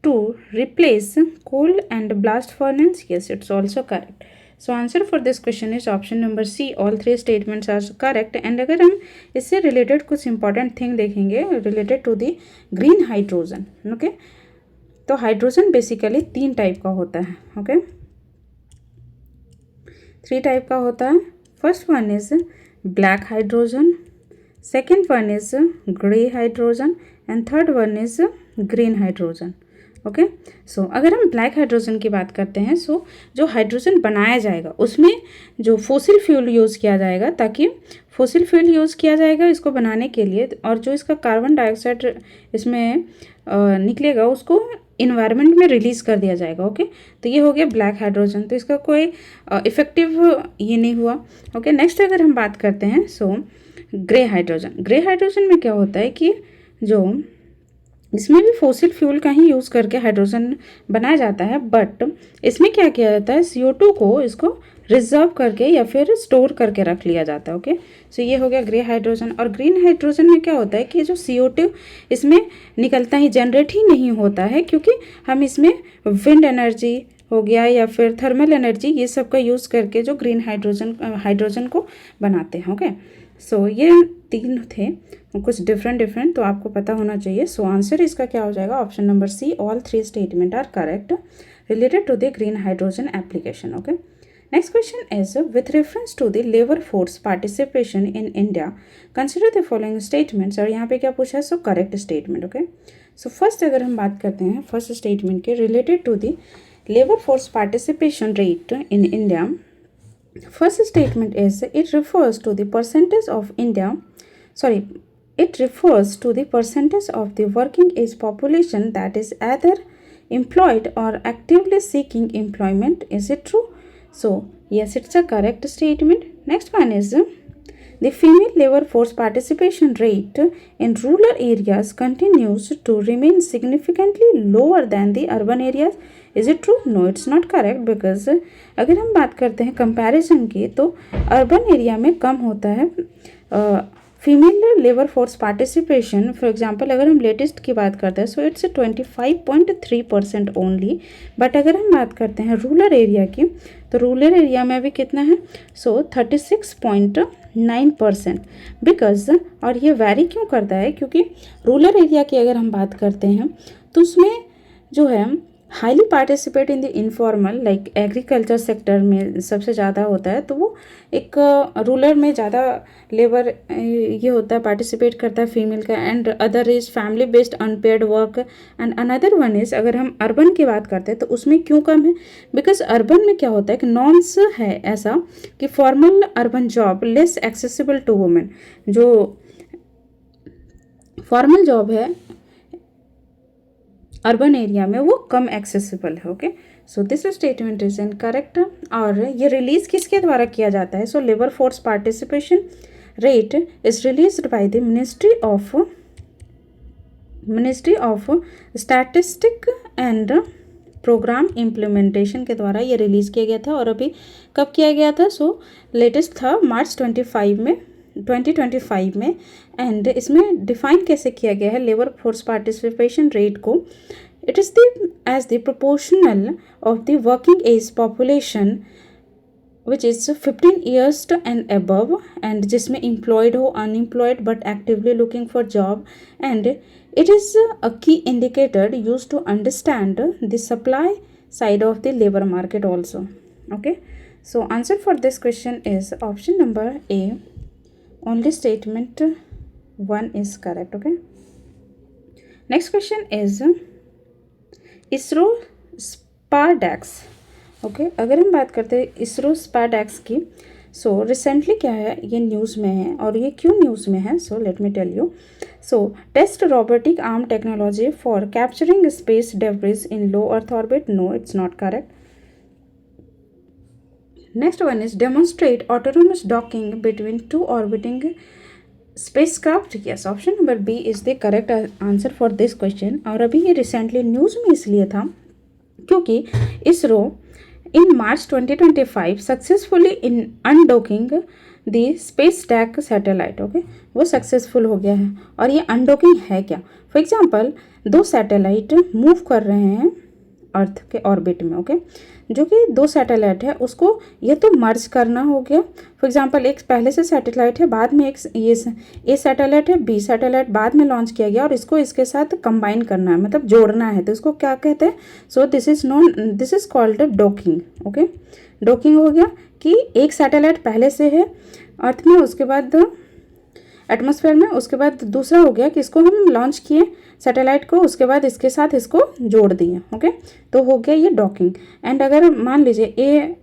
to replace coal and blast furnace. Yes, it's also correct. So answer for this question is option number C. All three statements are correct. And अगर हम इससे related कुछ important thing देखेंगे related to the green hydrogen. Okay, तो hydrogen basically 3 type का होता है. Okay, 3 type का होता है. First one is black hydrogen, second one is gray hydrogen, and third one is green hydrogen. Okay so अगर हम ब्लैक हाइड्रोजन की बात करते हैं, सो जो हाइड्रोजन बनाया जाएगा उसमें जो फोसिल फ्यूल यूज़ किया जाएगा, ताकि फोसिल फ्यूल यूज़ किया जाएगा इसको बनाने के लिए, और जो इसका कार्बन डाइऑक्साइड इसमें निकलेगा उसको इन्वायरमेंट में रिलीज़ कर दिया जाएगा. ओके तो ये हो गया ब्लैक हाइड्रोजन. तो इसका कोई इफ़ेक्टिव ये नहीं हुआ. ओके नेक्स्ट अगर हम बात करते हैं, so grey hydrogen. Grey hydrogen में क्या होता है कि जो इसमें भी फोसिल फ्यूल का ही यूज़ करके हाइड्रोजन बनाया जाता है, बट इसमें क्या किया जाता है, CO2 को इसको रिजर्व करके या फिर स्टोर करके रख लिया जाता है. ओके सो ये हो गया ग्रे हाइड्रोजन. और ग्रीन हाइड्रोजन में क्या होता है कि जो CO2 इसमें निकलता ही, जनरेट ही नहीं होता है, क्योंकि हम इसमें विंड एनर्जी हो गया या फिर थर्मल एनर्जी, ये सब का यूज़ करके जो ग्रीन हाइड्रोजन को बनाते हैं. ओके सो ये तीन थे कुछ डिफरेंट, तो आपको पता होना चाहिए. सो आंसर इसका क्या हो जाएगा, option number C, all 3 statement are correct related to the green hydrogen application. Okay next question is with reference to the labour force participation in India consider the following statements. और यहाँ पे क्या पूछा है, सो correct statement. Okay so first अगर हम बात करते हैं फर्स्ट स्टेटमेंट के related to the labour force participation rate in India. First statement is it refers to the percentage of it refers to the percentage of the working age population that is either employed or actively seeking employment. Is it true? So yes, it's a correct statement. Next one is the female labor force participation rate in rural areas continues to remain significantly lower than the urban areas. Is it true? No, it's not correct, because अगर हम बात करते हैं comparison की, तो urban area में कम होता है female labour force participation. For example अगर हम लेटेस्ट की बात करते हैं, सो इट्स 25.3% ओनली. बट अगर हम बात करते हैं रूरल एरिया की, तो रूरल एरिया में भी कितना है, सो 36.9%. बिकॉज और ये वेरी क्यों करता है, क्योंकि रूरल एरिया की अगर हम बात करते हैं तो उसमें जो है highly participate in the informal like agriculture sector में सबसे ज़्यादा होता है. तो वो एक रूरल में ज़्यादा लेबर ये होता है, पार्टिसिपेट करता है फीमेल का. And other is family based unpaid work. And another one is अगर हम अर्बन की बात करते हैं तो उसमें क्यों कम है, बिकॉज अर्बन में क्या होता है कि नॉर्म्स है ऐसा कि formal urban job less accessible to women. जो फॉर्मल जॉब है अर्बन एरिया में वो कम एक्सेसिबल है. Okay so this statement is incorrect. और ये रिलीज किसके द्वारा किया जाता है, so labour force participation rate is released by the ministry of statistic and programme implementation के द्वारा ये रिलीज़ किया गया था. और अभी कब किया गया था, सो लेटेस्ट था मार्च 2025 में. एंड इसमें डिफाइन कैसे किया गया है लेबर फोर्स पार्टिसिपेशन रेट को, it is as the proportional of the working age population which is 15 years and above, and जिसमें एम्प्लॉयड हो, unemployed but actively looking for job. And it is a key indicator used to understand the supply side of the labor market also. Okay so answer for this question is option number A, only statement 1 is correct. Okay next question is ISRO SPARDAX. Okay अगर हम बात करते हैं ISRO SPARDAX की, so recently क्या है, ये news में है. और ये क्यों न्यूज़ में है, so let me tell you. So test robotic arm technology for capturing space debris in low earth orbit. No it's not correct. Next one is demonstrate autonomous docking between 2 orbiting spacecraft. Yes option number B is the correct answer for this question. और अभी ये recently news में इसलिए था क्योंकि ISRO in March 2025 successfully in undocking the SpaceX satellite. Okay वो successful हो गया है. और ये अनडॉकिंग है क्या, फॉर एग्जांपल 2 सैटेलाइट मूव कर रहे हैं अर्थ के ऑर्बिट में. ओके जो कि 2 सैटेलाइट है उसको ये तो मर्ज करना हो गया. फॉर एग्जांपल एक पहले से सैटेलाइट है, बाद में एक ये ए सैटेलाइट है, बी सैटेलाइट बाद में लॉन्च किया गया और इसको इसके साथ कंबाइन करना है, मतलब जोड़ना है. तो इसको क्या कहते हैं, so this is called docking. Okay docking हो गया कि एक सैटेलाइट पहले से है अर्थ में, उसके बाद एटमॉस्फेयर में, उसके बाद दूसरा हो गया कि इसको हम लॉन्च किए सैटेलाइट को, उसके बाद इसके साथ इसको जोड़ दिए। ओके, तो हो गया ये डॉकिंग। एंड अगर मान लीजिए ए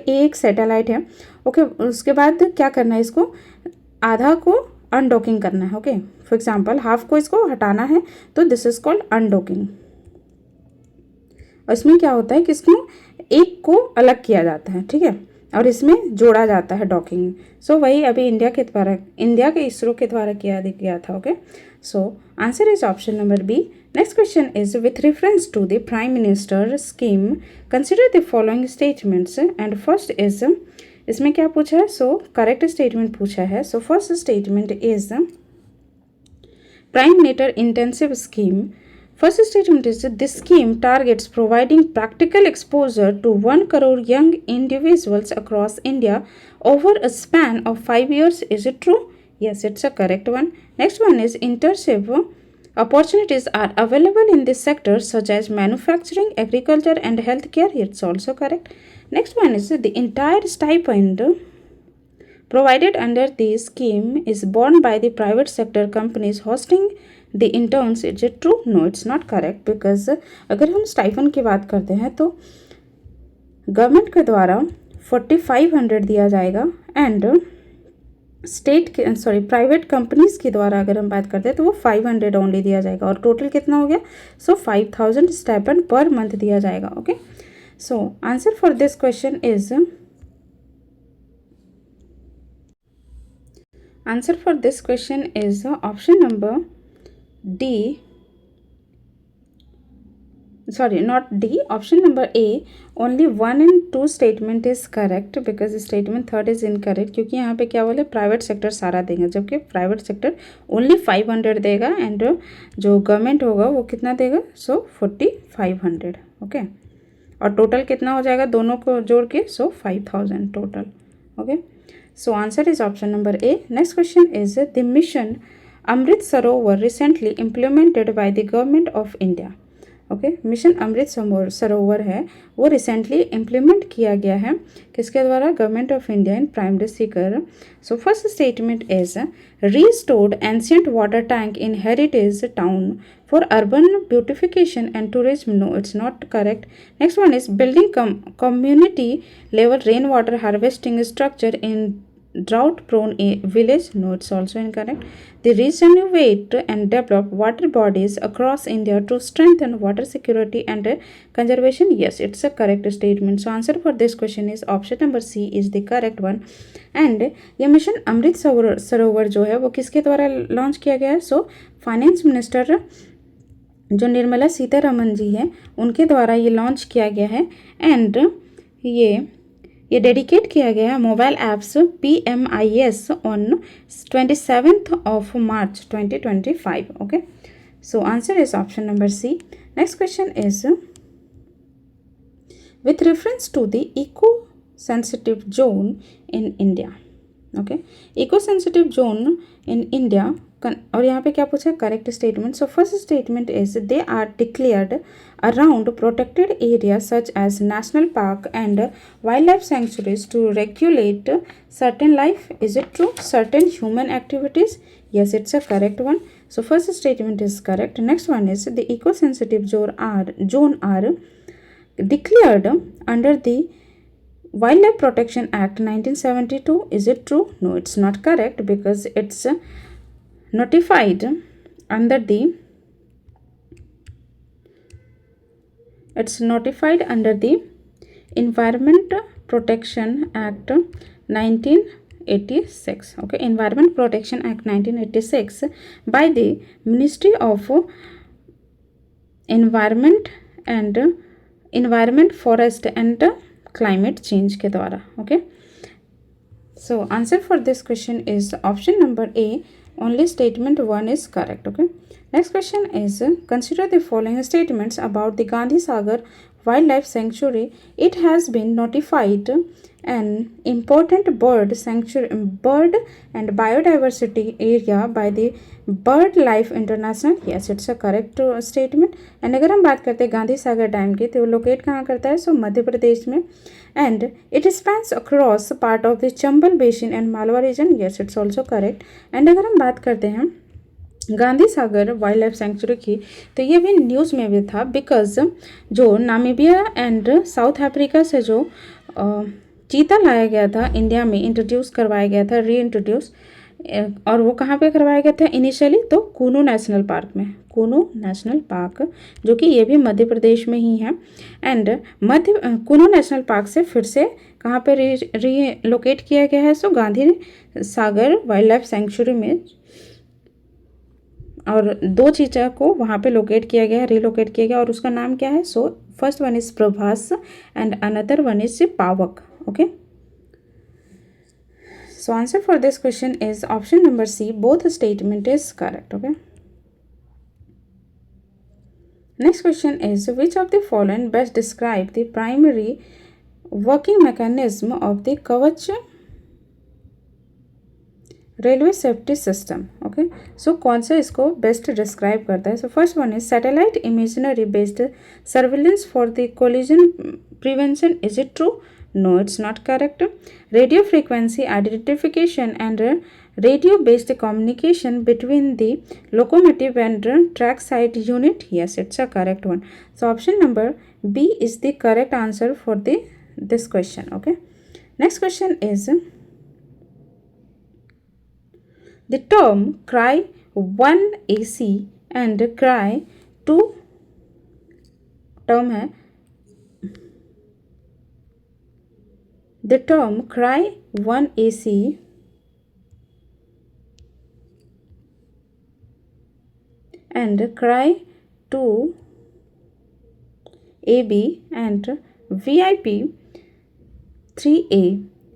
एक सैटेलाइट है, ओके, उसके बाद क्या करना है, इसको आधा को अनडॉकिंग करना है। ओके, फॉर एग्जांपल हाफ को इसको हटाना है, तो दिस इज कॉल्ड अनडॉकिंग। और इसमें क्या होता है कि इसको एक को अलग किया जाता है, ठीक है, और इसमें जोड़ा जाता है डॉकिंग। सो वही अभी इंडिया के इसरो के द्वारा किया गया था। Okay, so answer is option number B. Next question is with reference to the prime minister scheme consider the following statements. And first is, इसमें क्या पूछा है, सो करेक्ट स्टेटमेंट पूछा है। So first statement is prime minister intensive scheme. First statement is this scheme targets providing practical exposure to 1 crore young individuals across India over a span of 5 years. Is it true? Yes, it's a correct one. Next one is internship opportunities are available in this sector such as manufacturing, agriculture and healthcare. It's also correct. Next one is the entire stipend provided under the scheme is borne by the private sector companies hosting the interns. Is it true? No, it's not correct because अगर हम stipend की बात करते हैं तो government के द्वारा 4500 दिया जाएगा एंड प्राइवेट कंपनीज के द्वारा अगर हम बात करते हैं तो वो 500 ओनली दिया जाएगा और टोटल कितना हो गया, सो 5000 स्टाइपेंड पर मंथ दिया जाएगा। Okay, so answer for this question is option number D, sorry, not D, option number A. Only 1 and 2 statement is correct because statement third is incorrect, क्योंकि यहाँ पे क्या बोले प्राइवेट सेक्टर सारा देंगे जबकि प्राइवेट सेक्टर ओनली 500 देगा and जो गवर्नमेंट होगा वो कितना देगा, सो 4500। ओके, और टोटल कितना हो जाएगा दोनों को जोड़ के, so 5000 total. Okay, so answer is option number A. Next question is the mission Amrit Sarovar recently implemented by the government of India. Okay, mission Amrit Sarovar है वो रिसेंटली इम्प्लीमेंट किया गया है किसके द्वारा, government of India in primary seeker. So first statement is restored ancient water tank in heritage town for urban beautification and tourism. No, it's not correct. Next one is building community level rain water harvesting structure in drought prone village. No, it's also incorrect. They regenerate and develop water bodies across India to strengthen water security and conservation. Yes, it's a correct statement. So answer for this question is option number C is the correct one. And ये mission Amrit सरोवर जो है वो किसके द्वारा launch किया गया है, so finance minister जो निर्मला सीतारमन जी हैं उनके द्वारा ये लॉन्च किया गया है एंड ये डेडिकेट किया गया है mobile apps PMIS on 27th of March 2025. Okay, so answer is option number C. Next question is with reference to the eco sensitive zone in India. Okay, eco sensitive zone in India, और यहाँ पे क्या पूछा, correct statement. So first statement is they are declared around protected area such as national park and wildlife sanctuaries to regulate certain life. Is it true? Certain human activities. yes, it's a correct one. So first statement is correct. Next one is the eco sensitive zone are declared under the Wildlife Protection Act 1972. Is it true? No, it's not correct because it's notified under the Environment Protection Act 1986. Okay, Environment Protection Act 1986 by the Ministry of Environment, Forest and Climate Change के द्वारा. Okay, so answer for this question is option number A. Only statement 1 is correct. Okay, next question is consider the following statements about the Gandhi Sagar Wildlife Sanctuary. It has been notified an important bird and biodiversity area by the bird life international? Yes, it's a correct statement. And अगर हम बात करते हैं गांधी सागर dam की, तो वो locate कहाँ करता है? सो मध्य प्रदेश में. And it spans across part of the Chambal basin and Malwa region. Yes, it's also correct. And अगर हम बात करते हैं Gandhi Sagar wildlife sanctuary की, तो ये भी न्यूज़ में भी था, बिकॉज जो नामीबिया एंड साउथ अफ्रीका से जो चीता लाया गया था इंडिया में, इंट्रोड्यूस करवाया गया था, री इंट्रोड्यूस, और वो कहाँ पे करवाया गया था इनिशियली? तो कूनू नेशनल पार्क में. कूनू नेशनल पार्क, जो कि ये भी मध्य प्रदेश में ही है. एंड कूनू नेशनल पार्क से फिर से कहाँ पे री लोकेट किया गया है? सो Gandhi Sagar wildlife century में, और 2 चीता को वहाँ पे लोकेट किया गया है, रिलोकेट किया गया, और उसका नाम क्या है? So first one is Prabhas and another one is Pavak. Okay, so answer for this question is option number C, both statement is correct. Okay, next question is which of the following best describe the primary working mechanism of the Kavach railway safety system? Okay, so कौन सा इसको best describe करता है? So first one is satellite imaginary based surveillance for the collision prevention. Is it true? No, it's not correct. Radio frequency identification and radio based communication between the locomotive and track side unit. Yes, it's a correct one. So option number B is the correct answer for this question. Okay, next question is the term cry 1 AC and cry 2 term है. The term cry 1 AC and cry 2 AB and VIP 3A,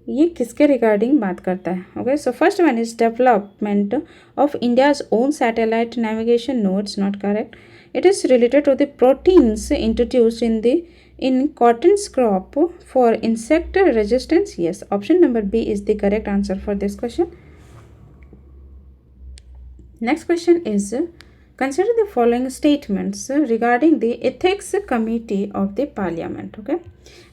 ये किसके regarding बात करता है? Okay, so first one is development of India's own satellite navigation. No, it's not correct. It is related to the proteins introduced in cotton's crop for insect resistance. Yes, option number B is the correct answer for this question. Next question is consider the following statements regarding the ethics committee of the parliament. Okay,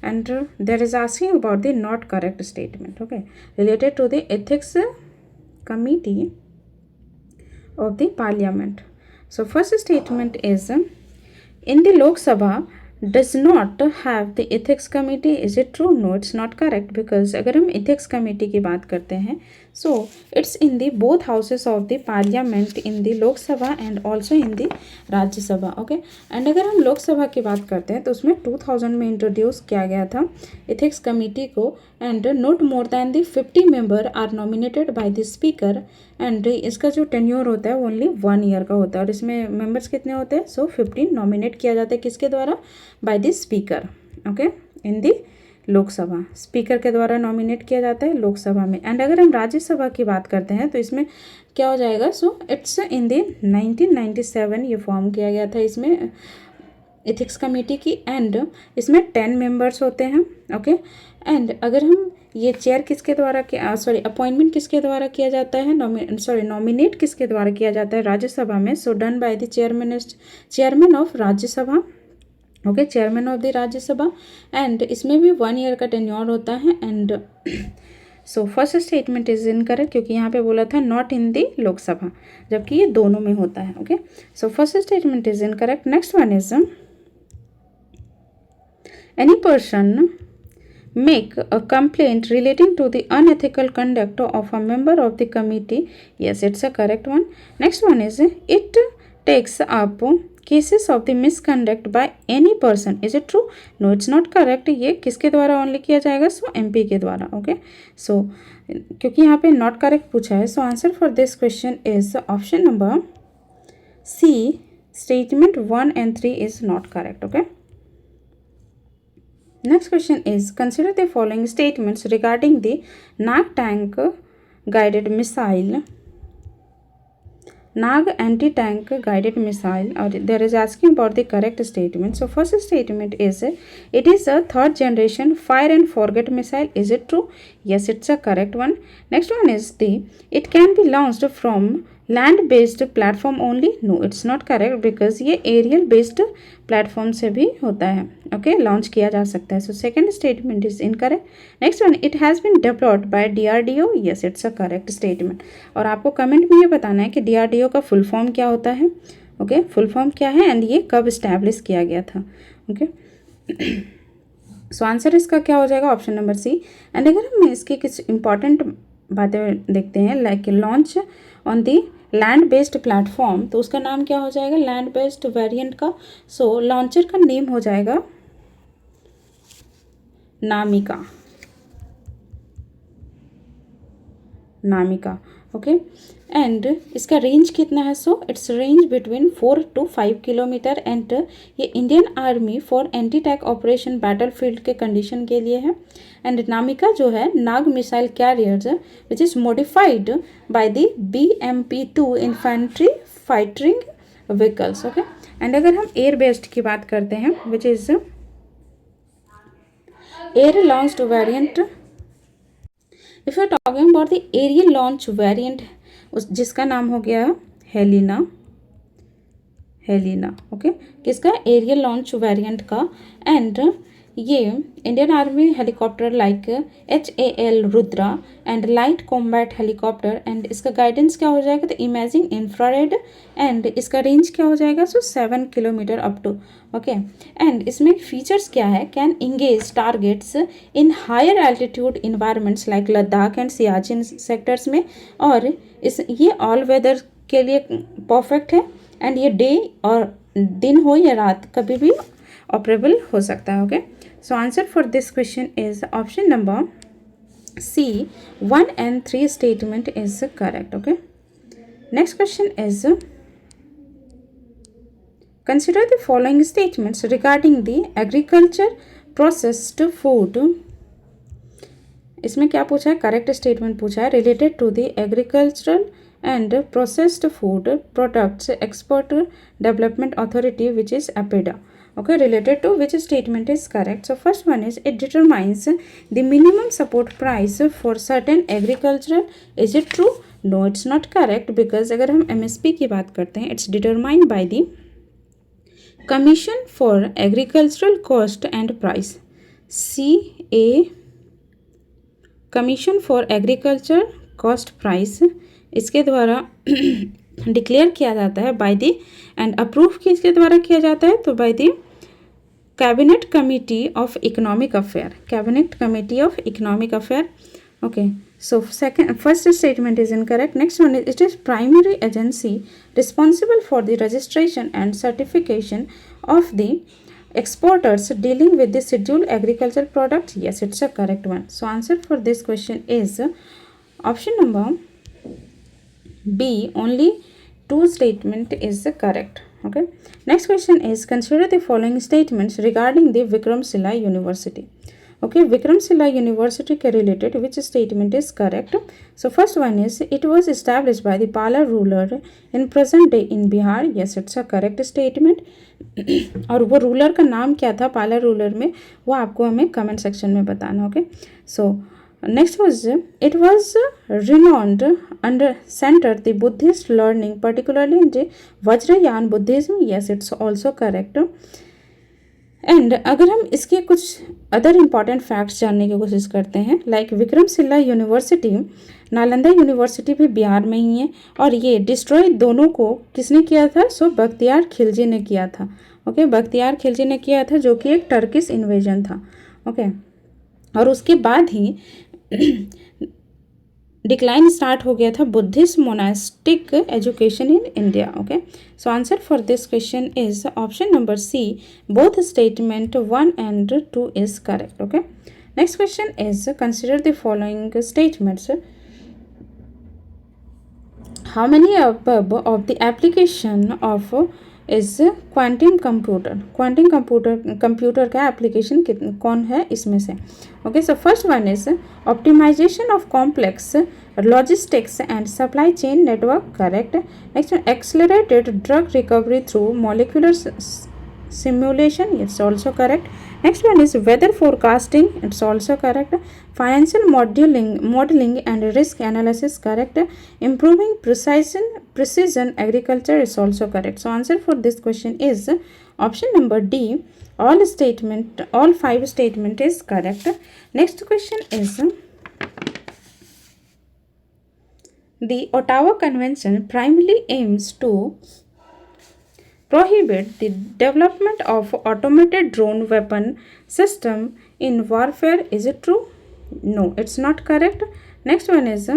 and there is asking about the not correct statement. Okay, related to the ethics committee of the parliament. So first statement is in the Lok Sabha does not have the ethics committee. Is it true? No, it's not correct, because अगर हम ethics committee की बात करते हैं, so it's in the both houses of the parliament, in the Lok Sabha and also in the राज्य सभा. Okay, and अगर हम लोक सभा की बात करते हैं, तो उसमें 2000 में इंट्रोड्यूस किया गया था ethics committee को, and not more than the 50 member are nominated by the speaker, and इसका जो टेन्योर होता है वो ओनली 1 ईयर का होता है, और इसमें मेंबर्स कितने होते हैं? सो 15 नॉमिनेट किया जाता है किसके द्वारा? By the speaker. Okay, in the Lok Sabha speaker के द्वारा नॉमिनेट किया जाता है लोकसभा में. एंड अगर हम राज्यसभा की बात करते हैं, तो इसमें क्या हो जाएगा? सो इट्स इन दी 1997 ये फॉर्म किया गया था इसमें एथिक्स कमेटी की, एंड इसमें 10 मेंबर्स होते हैं. ओके, एंड अगर हम ये चेयर किसके द्वारा अपॉइंटमेंट किसके द्वारा किया जाता है? नॉमिनेट किसके द्वारा किया जाता है राज्यसभा में? So done by the chairman of Rajya Sabha. Okay, chairman of the Rajya Sabha. And इसमें भी 1 ईयर का टेन्योर होता है. And so first statement is incorrect, क्योंकि यहाँ पे बोला था नॉट इन दी लोकसभा, जबकि ये दोनों में होता है. Okay, so first statement is incorrect. Next one is any person make a complaint relating to the unethical conduct of a member of the committee. Yes, it's a correct one. Next one is it takes up cases of the misconduct by any person. Is it true? No, it's not correct. ये किसके द्वारा only किया जाएगा? सो MP के द्वारा. Okay, सो क्योंकि यहाँ पे नॉट करेक्ट पूछा है, सो answer for this question is option number C, statement 1 and 3 is not correct. Okay, next question is consider the following statements regarding the Nak tank guided missile Nag anti-tank guided missile, or there is asking about the correct statement. So first statement is it is a third generation fire and forget missile. Is it true? Yes, it's a correct one. Next one is the it can be launched from land based platform only. No, it's not correct because ये aerial based platform से भी होता है. Okay, launch किया जा सकता है. So second statement is incorrect. Next one, it has been developed by DRDO. Yes, it's a correct statement. और आपको कमेंट में ये बताना है कि DRDO का फुल फॉर्म क्या होता है. ओके, फुल फॉर्म क्या है एंड ये कब इस्टेब्लिश किया गया था. ओके, सो आंसर इसका क्या हो जाएगा, ऑप्शन नंबर सी. एंड अगर हम इसकी कुछ इंपॉर्टेंट बातें देखते हैं, like launch on the land based platform, तो उसका नाम क्या हो जाएगा लैंड बेस्ड वेरिएंट का. सो लॉन्चर का नेम हो जाएगा नामिका. नामिका. ओके, एंड इसका रेंज कितना है. So its range between 4 to 5 kilometre. And ये Indian army for anti tank operation battle field के कंडीशन के लिए है. एंड नामिका जो है Nag missile carriers which is modified by the BMP-2 infantry fighting vehicles. Okay, and अगर हम एयर बेस्ड की बात करते हैं which is air launched variant. If you are talking about the aerial launch variant, जिसका नाम हो गया हेलिना. ओके, किसका एरियल लॉन्च वेरिएंट का. एंड ये Indian army helicopter like HAL Rudra and light combat helicopter. And इसका गाइडेंस क्या हो जाएगा, तो इमेजिंग इंफ्रारेड. एंड इसका रेंज क्या हो जाएगा, so 7 kilometre up to. Okay, and इसमें फीचर्स क्या है, can engage targets in higher altitude environments like Ladakh and Siachen sectors में. और ये ऑल वेदर के लिए परफेक्ट है. एंड ये डे और दिन हो या रात कभी भी ऑपरेबल हो सकता है. Okay, so answer for this question is option number C. 1 and 3 statement is correct. Okay, next question is consider the following statements regarding the agriculture processed food. इसमें क्या पूछा है, करेक्ट स्टेटमेंट पूछा है. Related to the agricultural and processed food products export development authority which is APEDA. Okay, related to which statement is correct. So first one is it determines the minimum support price for certain agricultural. Is it true? No, it's not correct because अगर हम MSP की बात करते हैं, it's determined by the Commission for Agricultural Cost and Price. CA, Commission for Agriculture Cost Price, इसके द्वारा declare किया जाता है बाय दी. एंड अप्रूव किसके द्वारा किया जाता है, तो by the cabinet committee of economic affair. Cabinet committee of economic affair. Okay, so first statement is incorrect. Next one is it is primary agency responsible for the registration and certification of the exporters dealing with the scheduled agricultural products. Yes, it's a correct one. So answer for this question is option number B. Only 2 statement is correct. Okay, next question is consider the following statements regarding the Vikramshila University. Okay, Vikramshila University के related which statement is correct. So first one is it was established by the Pala ruler in present day in Bihar. Yes, it's a correct statement. और वो ruler का नाम क्या था पाला ruler में, वो आपको हमें कमेंट सेक्शन में बताना. Okay, so next was it was renowned under center the Buddhist learning particularly in the Vajrayana Buddhism. Yes, it's also correct. And अगर हम इसके कुछ अदर इम्पॉर्टेंट फैक्ट्स जानने की कोशिश करते हैं, like Vikramshila university, Nalanda university भी बिहार में ही है. और ये डिस्ट्रॉय दोनों को किसने किया था, सो बख्तियार खिलजी ने किया था. ओके, बख्तियार खिलजी ने किया था जो कि एक टर्किश इन्वेजन था. ओके, और उसके बाद ही डिक्लाइन स्टार्ट हो गया था Buddhist monastic education in India. Okay, so answer for this question is option number C. Both statement 1 and 2 is correct. Okay, next question is consider the following statements. How many above of the application of is quantum computer. Quantum computer का application कौन है इसमें से? Okay, so first one is optimisation of complex logistics and supply chain network, correct. Next one, accelerated drug recovery through molecular simulation, it's also correct. Next one is weather forecasting, it's also correct. Financial modeling and risk analysis, correct. Improving precision agriculture is also correct. So answer for this question is option number D, all five statement is correct. Next question is the Ottawa Convention primarily aims to prohibit the development of automated drone weapon system in warfare. Is it true? No, it's not correct. Next one is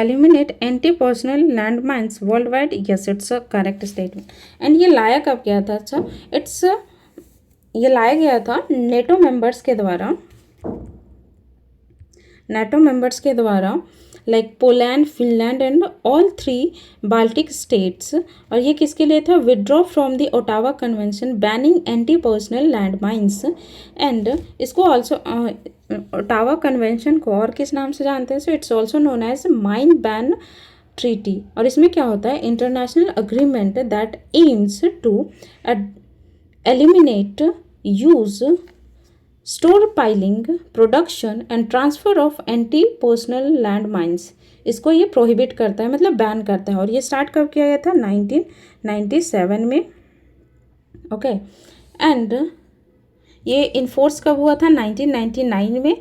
eliminate anti-personnel landmines worldwide. Yes, it's a correct statement. And ये लाया कब गया था? अच्छा, ये लाया गया था नेटो मेंबर्स के द्वारा like Poland, Finland and all 3 Baltic states. और ये किसके लिए था? Withdraw from the Ottawa convention banning anti personnel land mines. And इसको ऑल्सो ओटावा कन्वेंशन को और किस नाम से जानते हैं? So it's also known as mine ban treaty. और इसमें क्या होता है? International agreement that aims to eliminate use stockpiling production and transfer of anti personnel land mines. इसको ये प्रोहिबिट करता है, मतलब बैन करता है। और ये स्टार्ट कब किया गया था? 1997 में। ओके, एंड ये इन्फोर्स कब हुआ था? 1999 में।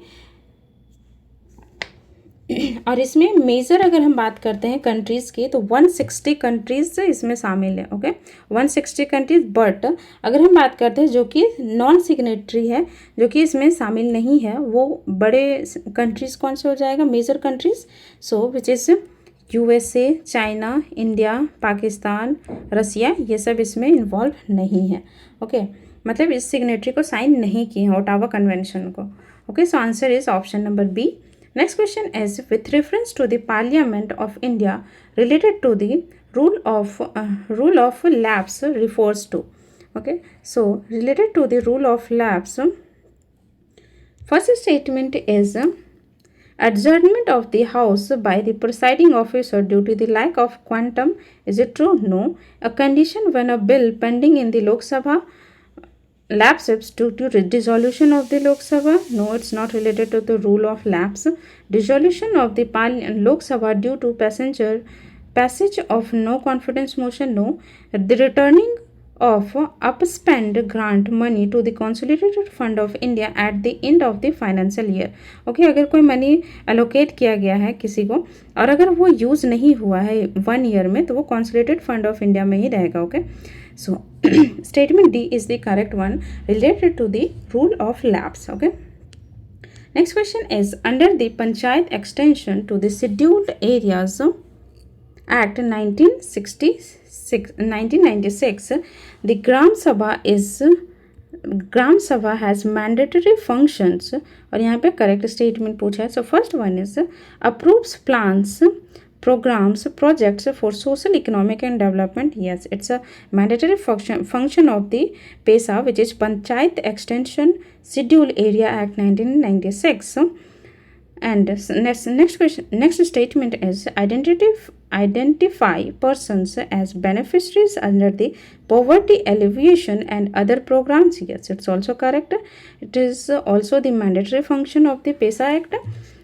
और इसमें मेजर अगर हम बात करते हैं कंट्रीज़ की तो 160 कंट्रीज़ इसमें शामिल है। Okay, 160 countries. बट अगर हम बात करते हैं जो कि नॉन सिग्नेटरी है, जो कि इसमें शामिल नहीं है, वो बड़े कंट्रीज़ कौन से हो जाएगा? Major countries. So which is USA, China, India, Pakistan, Russia, ये सब इसमें इन्वॉल्व नहीं है। ओके, मतलब इस सिग्नेटरी को साइन नहीं किए हैं ओटावा कन्वेंशन को। Okay, so answer is option number B. Next question is with reference to the Parliament of India related to the rule of lapse refers to. Okay, so related to the rule of lapse, first statement is adjournment of the house by the presiding officer due to the lack of quantum. Is it true? No. A condition when a bill pending in the Lok Sabha lapses due to dissolution of the Lok Sabha. No, it's not related to the rule of lapse. Dissolution of the Lok Sabha due to passage of no confidence motion. No. The returning of upspent grant money to the consolidated fund of India at the end of the financial year. Okay, अगर कोई money allocate किया गया है किसी को और अगर वो यूज़ नहीं हुआ है 1 ईयर में, तो वो consolidated fund of India में ही रहेगा. Okay, so statement D is the correct one related to the rule of lapse. Okay, next question is under the Panchayat extension to the Scheduled Areas Act 1996, the Gram Sabha has mandatory functions. और यहाँ पे correct statement पूछा है. So first one is approves plans, programs, projects for social, economic and development. Yes, it's a mandatory function of the PESA, which is Panchayat Extension Schedule Area Act 1996. And next question, next statement is identify persons as beneficiaries under the poverty alleviation and other programs. Yes, it's also correct. It is also the mandatory function of the PESA Act.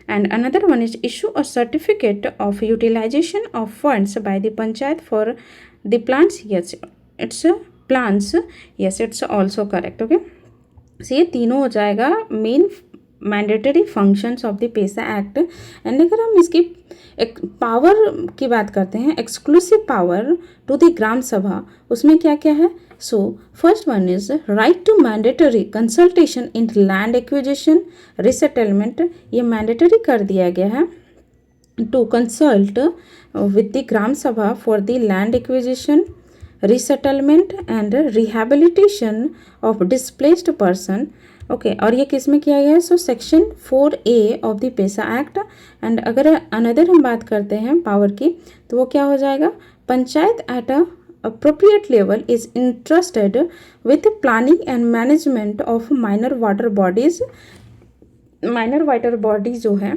And another one is issue a certificate of utilization of funds by the panchayat for the plants. Yes, it's plants. Yes, it's also correct. Okay, so ये तीनों हो जाएगा main mandatory functions of the PESA act. And अगर हम इसकी एक power की बात करते हैं, exclusive power to the Gram Sabha, उसमें क्या क्या है? So first one is right to mandatory consultation in land acquisition resettlement. ये मैंडेटरी कर दिया गया है to consult with the Gram Sabha for the land acquisition, resettlement and rehabilitation of displaced person. Okay और ये किस में किया गया है? So section 4A of the PESA act. And अगर अनदर हम बात करते हैं पावर की, तो वो क्या हो जाएगा? Panchayat at a appropriate level is entrusted with planning and management of minor water bodies। Minor water body जो है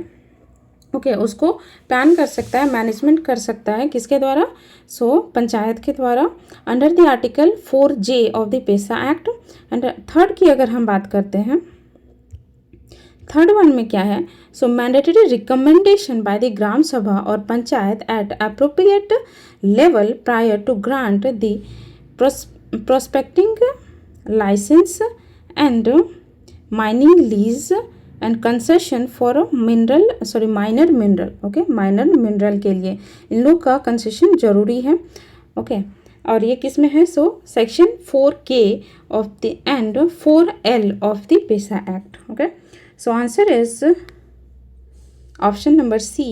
ओके उसको प्लान कर सकता है, मैनेजमेंट कर सकता है किसके द्वारा? सो पंचायत के द्वारा, under the article 4J of the PESA act. And third की अगर हम बात करते हैं, थर्ड वन में क्या है? So mandatory recommendation by the Gram Sabha और panchayat at appropriate level prior to grant the prospecting licence and mining lease and concession for minor mineral. Okay minor mineral के लिए इन लोग का कंसेशन जरूरी है। ओके और ये किस में है? So section 4K of the and 4L of the PESA act. Okay so answer is option number C।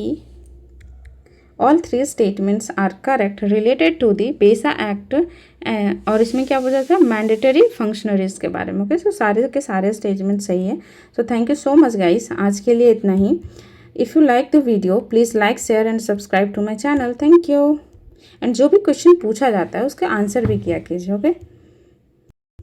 All three statements are correct related to the PESA act. और इसमें क्या बोला जाता है? मैंडेटरी फंक्शनरीज के बारे में। ओके सो सारे के सारे स्टेटमेंट सही है। So thank you so much guys, आज के लिए इतना ही। If you like the video please like share and subscribe to my channel. Thank you. And जो भी क्वेश्चन पूछा जाता है उसका आंसर भी किया कीजिए। ओके